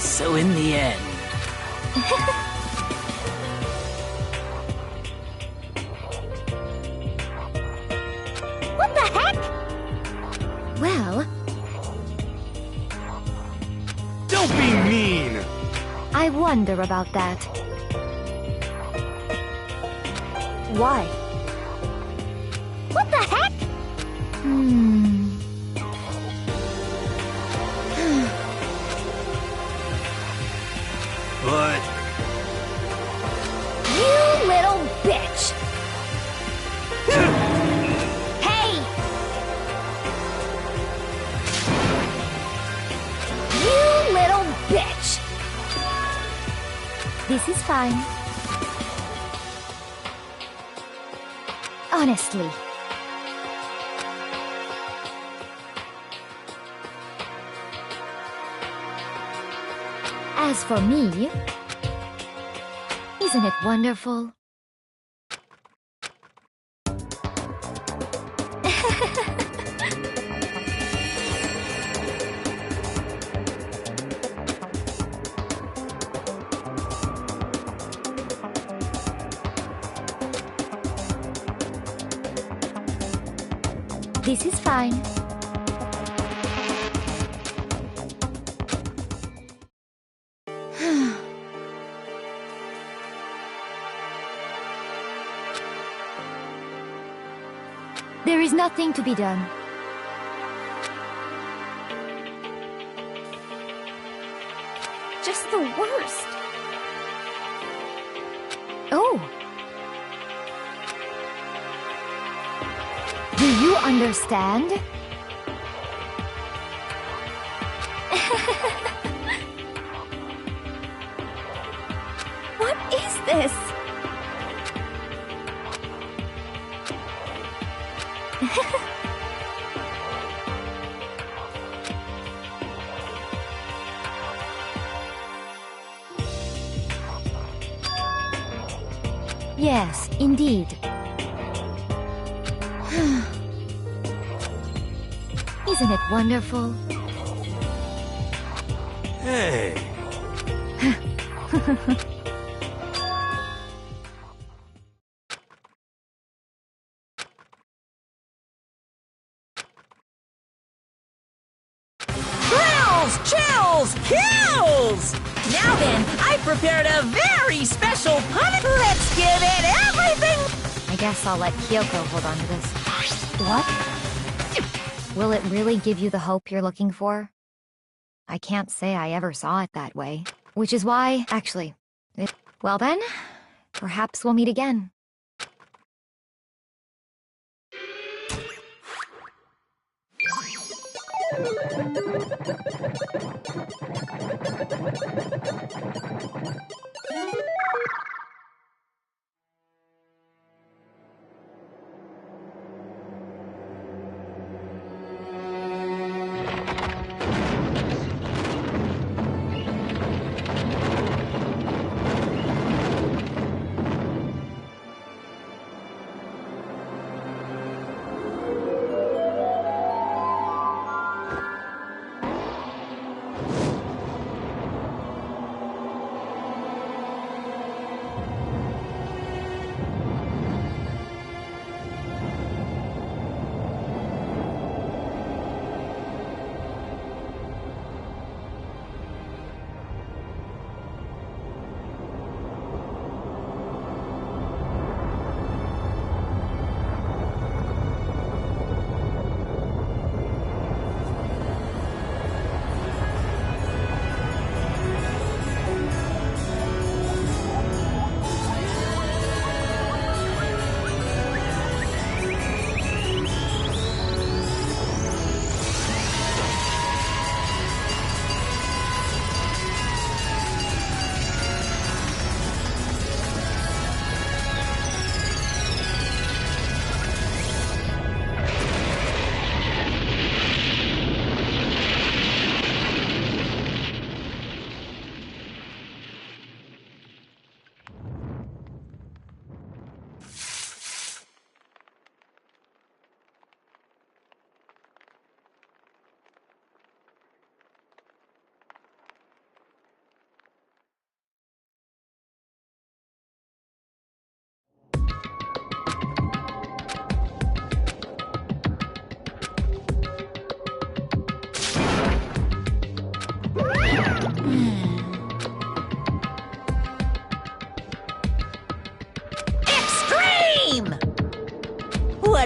so in the end, What the heck? Well, Don't be mean! I wonder about that. Why? What the heck? But... You little bitch! Hey! You little bitch! This is fine. Honestly. As for me, isn't it wonderful? This is fine. There is nothing to be done. Just the worst. Oh! Do you understand? What is this? Yes, indeed. Isn't it wonderful? Hey... Thrills, chills, kills! Now then, I've prepared a very special punishment. Let's give it everything! I guess I'll let Kyoko hold on to this. What? Will it really give you the hope you're looking for? I can't say I ever saw it that way. Which is why, actually... Well then, perhaps we'll meet again.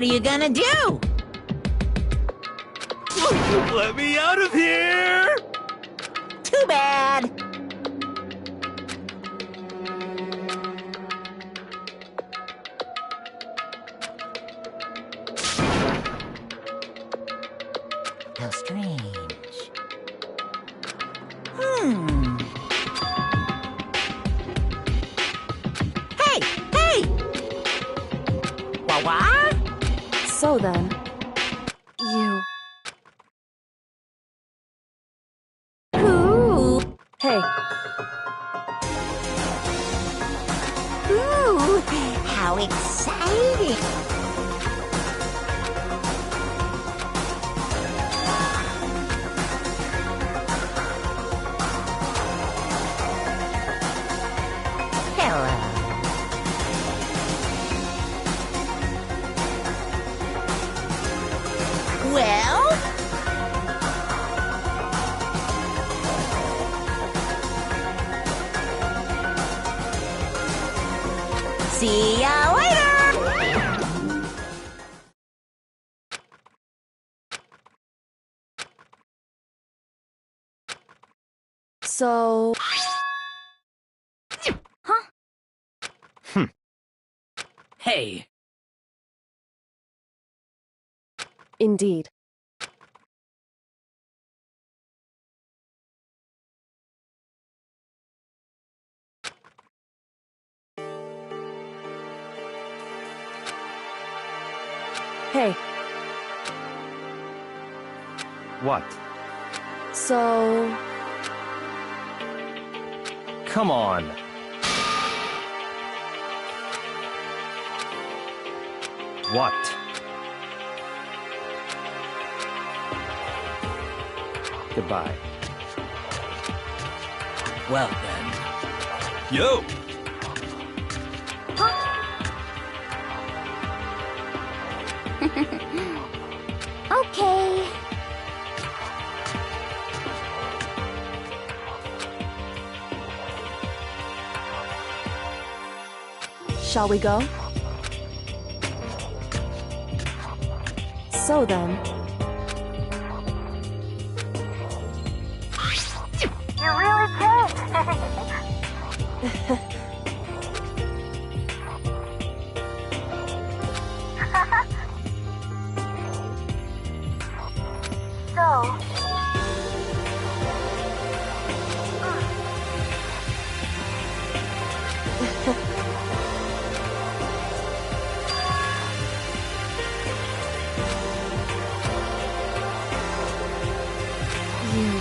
What are you gonna do? Let me out of here! Too bad. How strange. Hey! Hey! Wah-wah? So then, you... Ooh! Hey, Ooh! How exciting! Hello. Well? See ya later! so... Hey, Indeed. Hey, What? so... Come on. What? Goodbye. well then. Yo! Okay. Shall we go? So then... You really can't. So... You...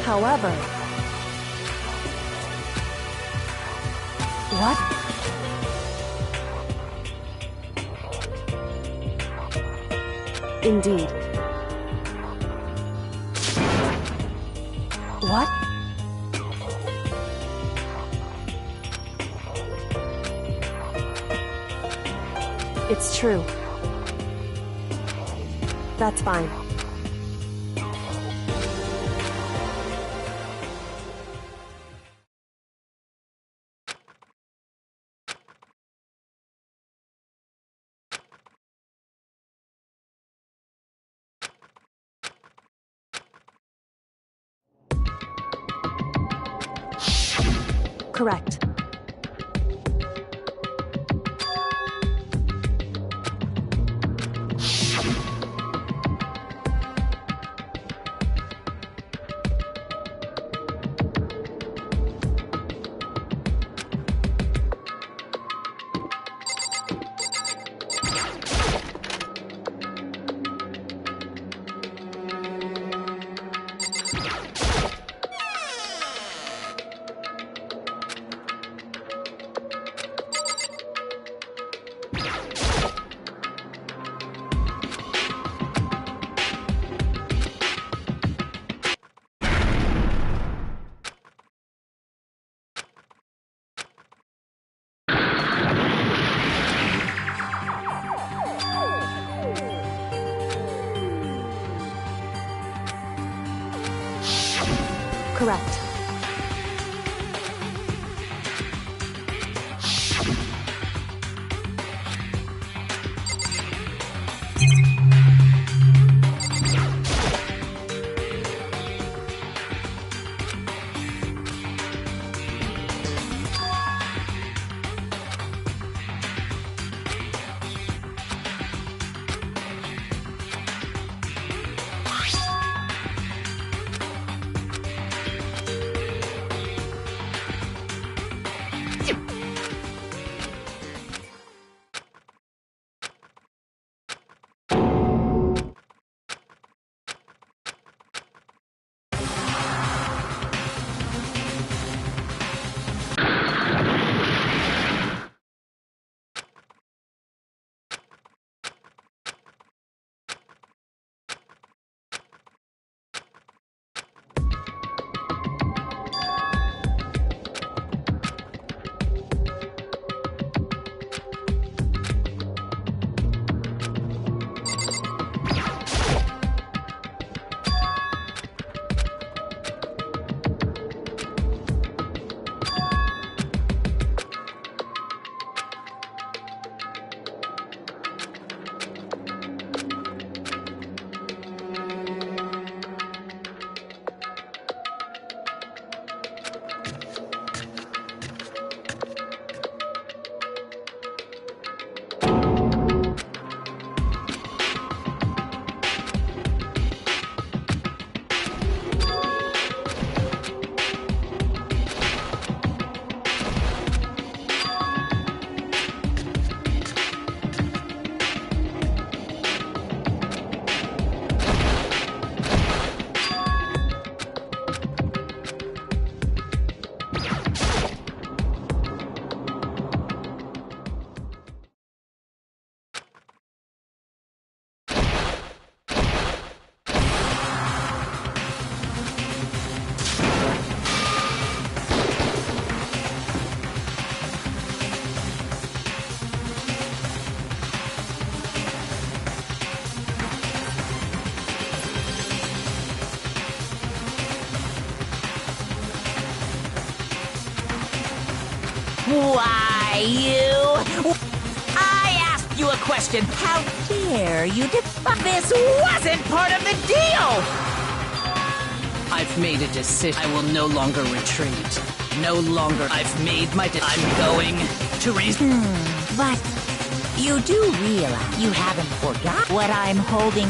However... What? Indeed. What? It's true. That's fine. Correct. Correct. Why, I asked you a question. How dare you defy? This wasn't part of the deal! I've made a decision. I will no longer retreat. No longer. I've made my I'm going to reason. But you do realize you haven't forgot what I'm holding.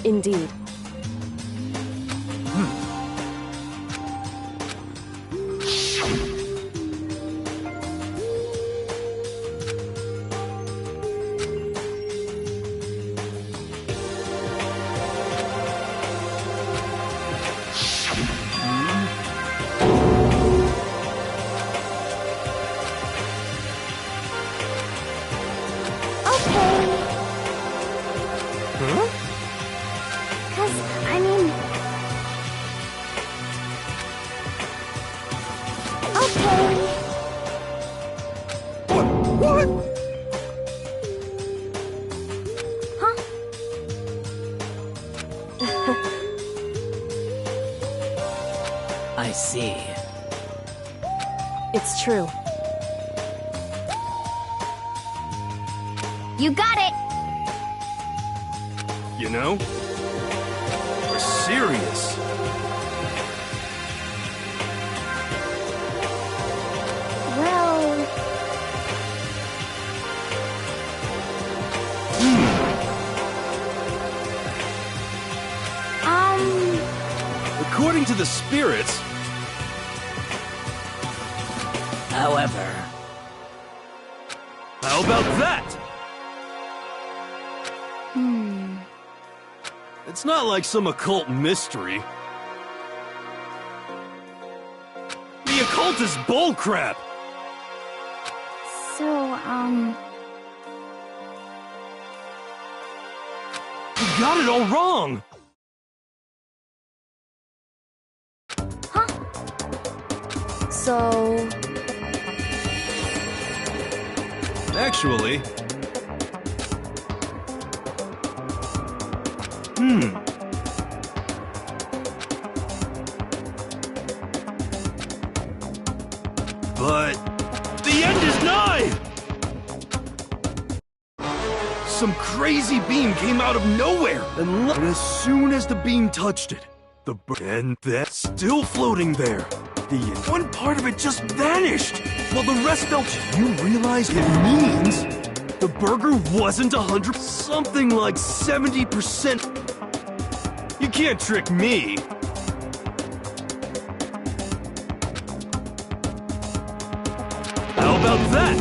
Indeed. I see. It's true. You got it! You know? We're serious. Well... According to the spirits... However... How about that? It's not like some occult mystery. The occult is bullcrap! So, You got it all wrong! So... Actually... But... the end is nigh! Some crazy beam came out of nowhere, and as soon as the beam touched it, and that's still floating there. One part of it just vanished, while the rest fell. Do you realize it means the burger wasn't 100, something like 70%? You can't trick me. How about that?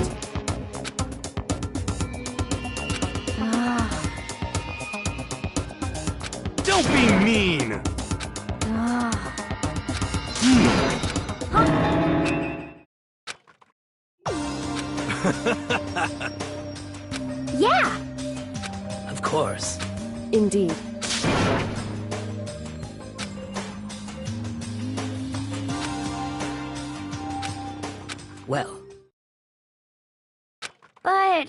Don't be mean. yeah! Of course. Indeed. Well... But...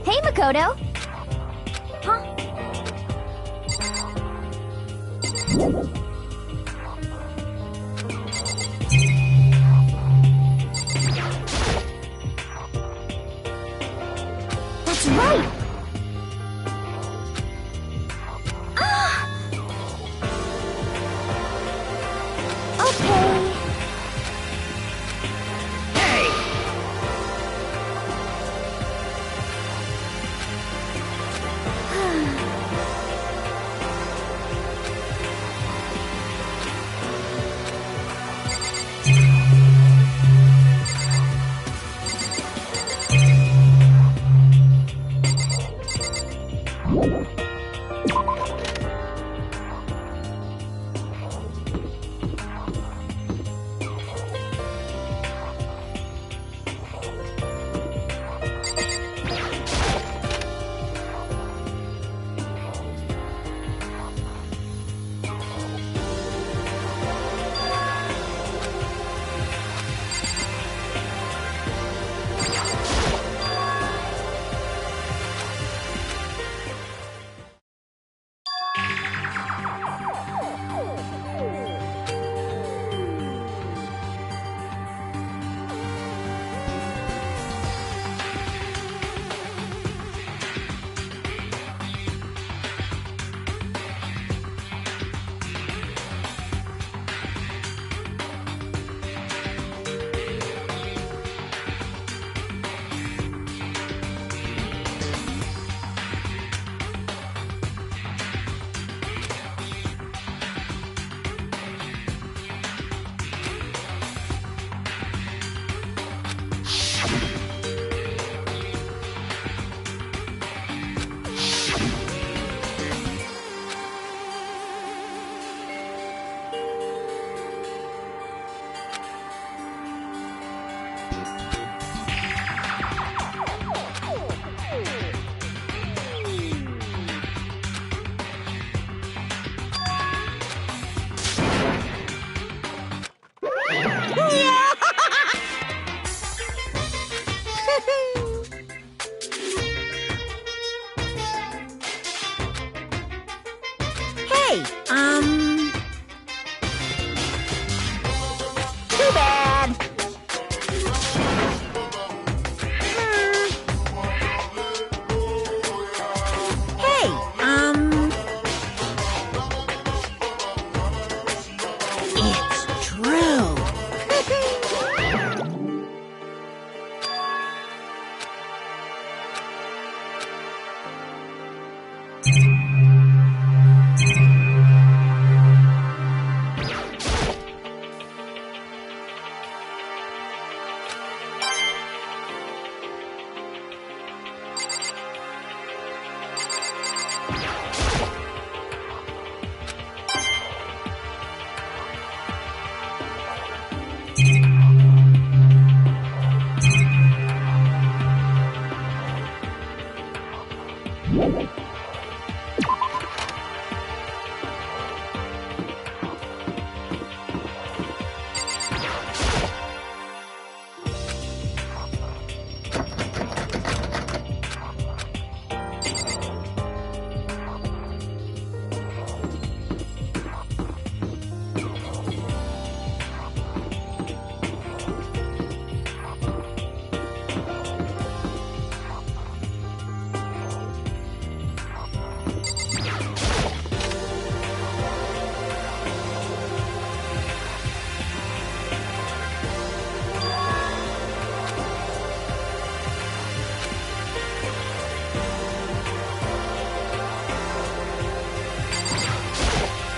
Hey, Makoto. Huh? That's right! Okay.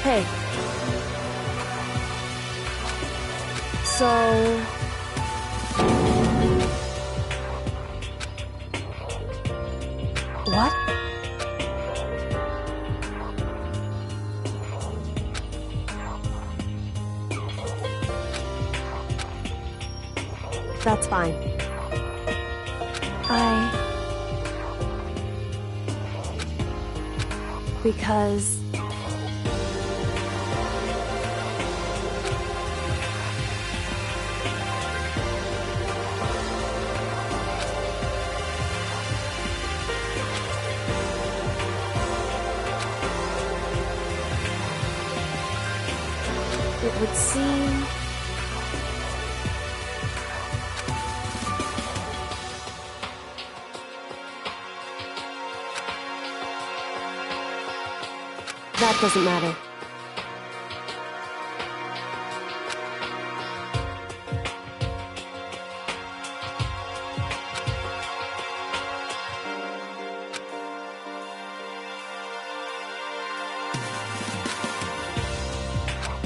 Hey. So... What? That's fine. Because... it would seem... That doesn't matter.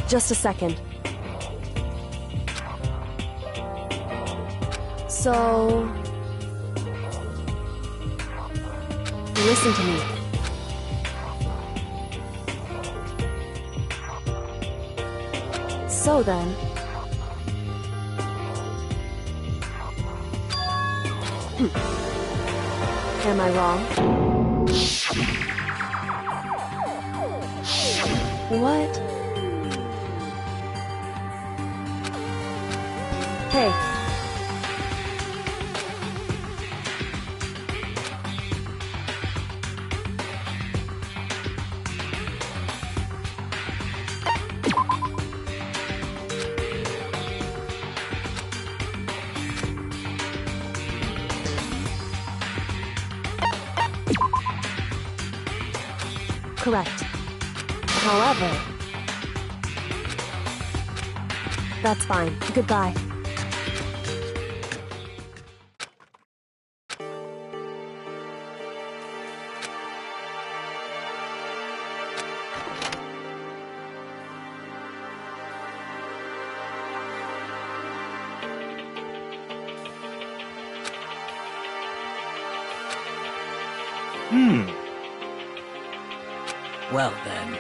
Just a second. So... listen to me. So then... Am I wrong? What? Hey. Correct. However... That's fine. Goodbye. Well then.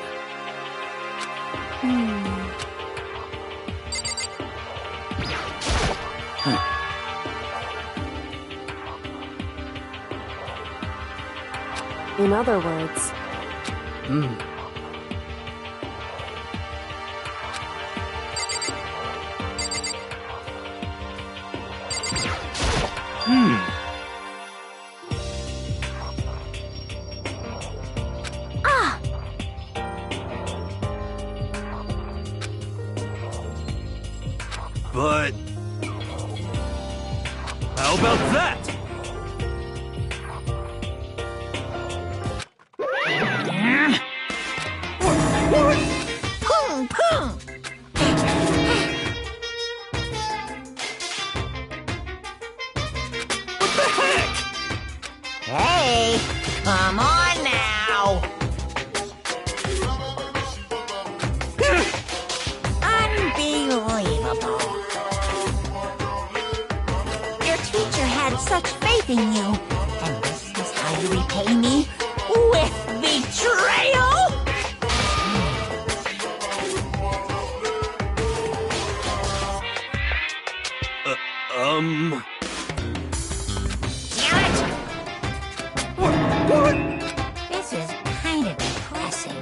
In other words... But... how about that? What the heck? Hey, come on now. Unbelievable. Your teacher had such faith in you. And this is how you repay me? With betrayal? Damn it! What? This is kind of depressing.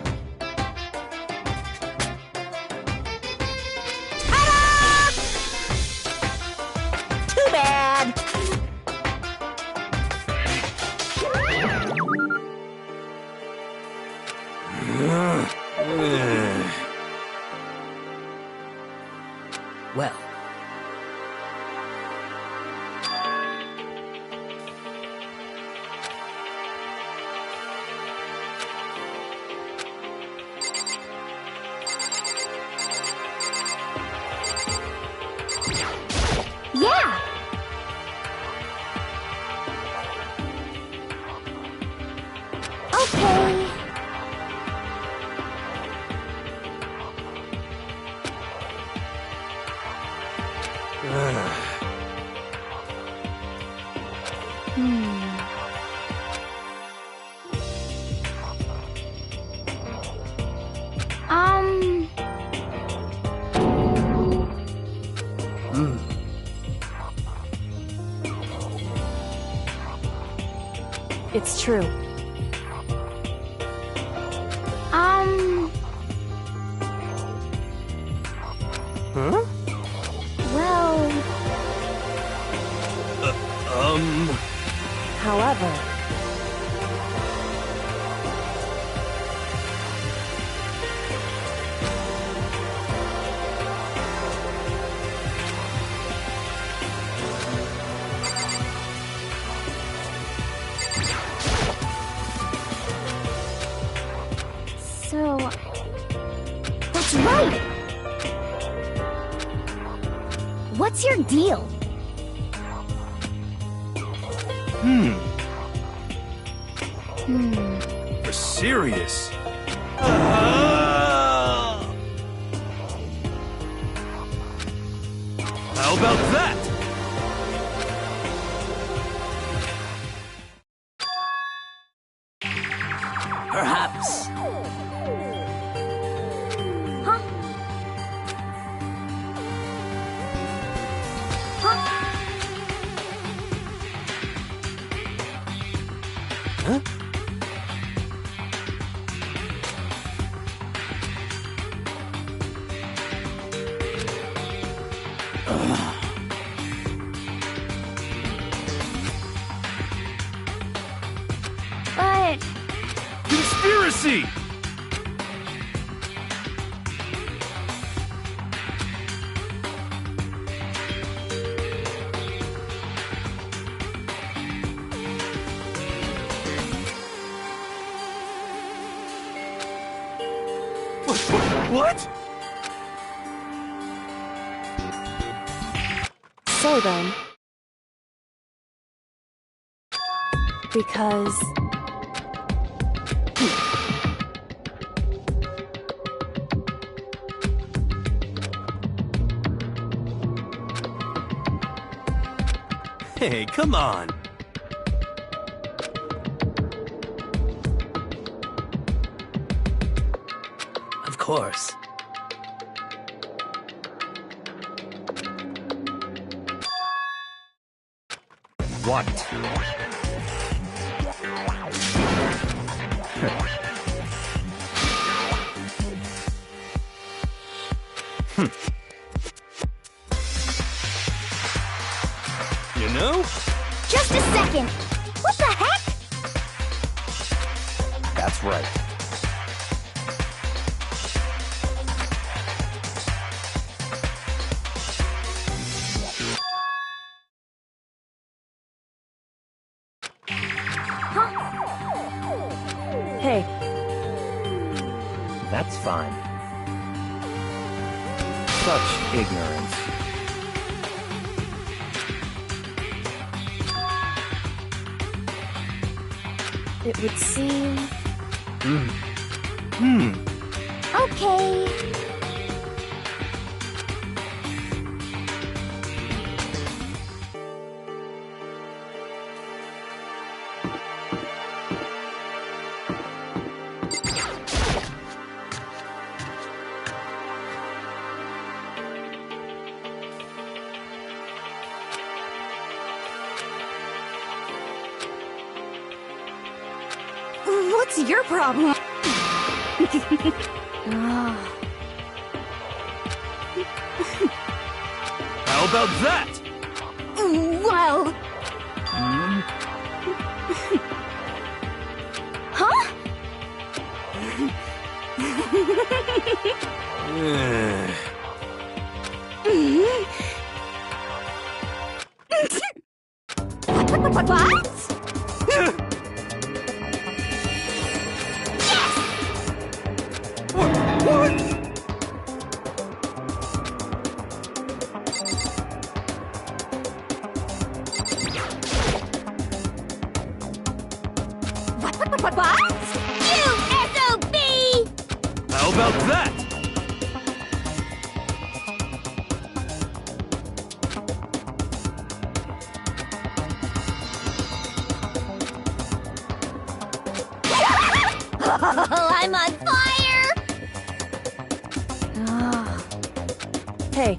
Ta-da! Too bad. Well, Yeah! Okay. Um... It's true. Huh? Well... However, So... That's right! What's your deal? You're serious? How about that? perhaps. Huh? Huh? Huh? But... Conspiracy! What? so then. Because Hey, come on. Of course. What? You know? Just a second! What the heck? That's right. hey, That's fine. Such ignorance. it would seem Okay. What's your problem? How about that? Well... Huh? What? What? You SOB! How about that? Oh, I'm on fire! Hey,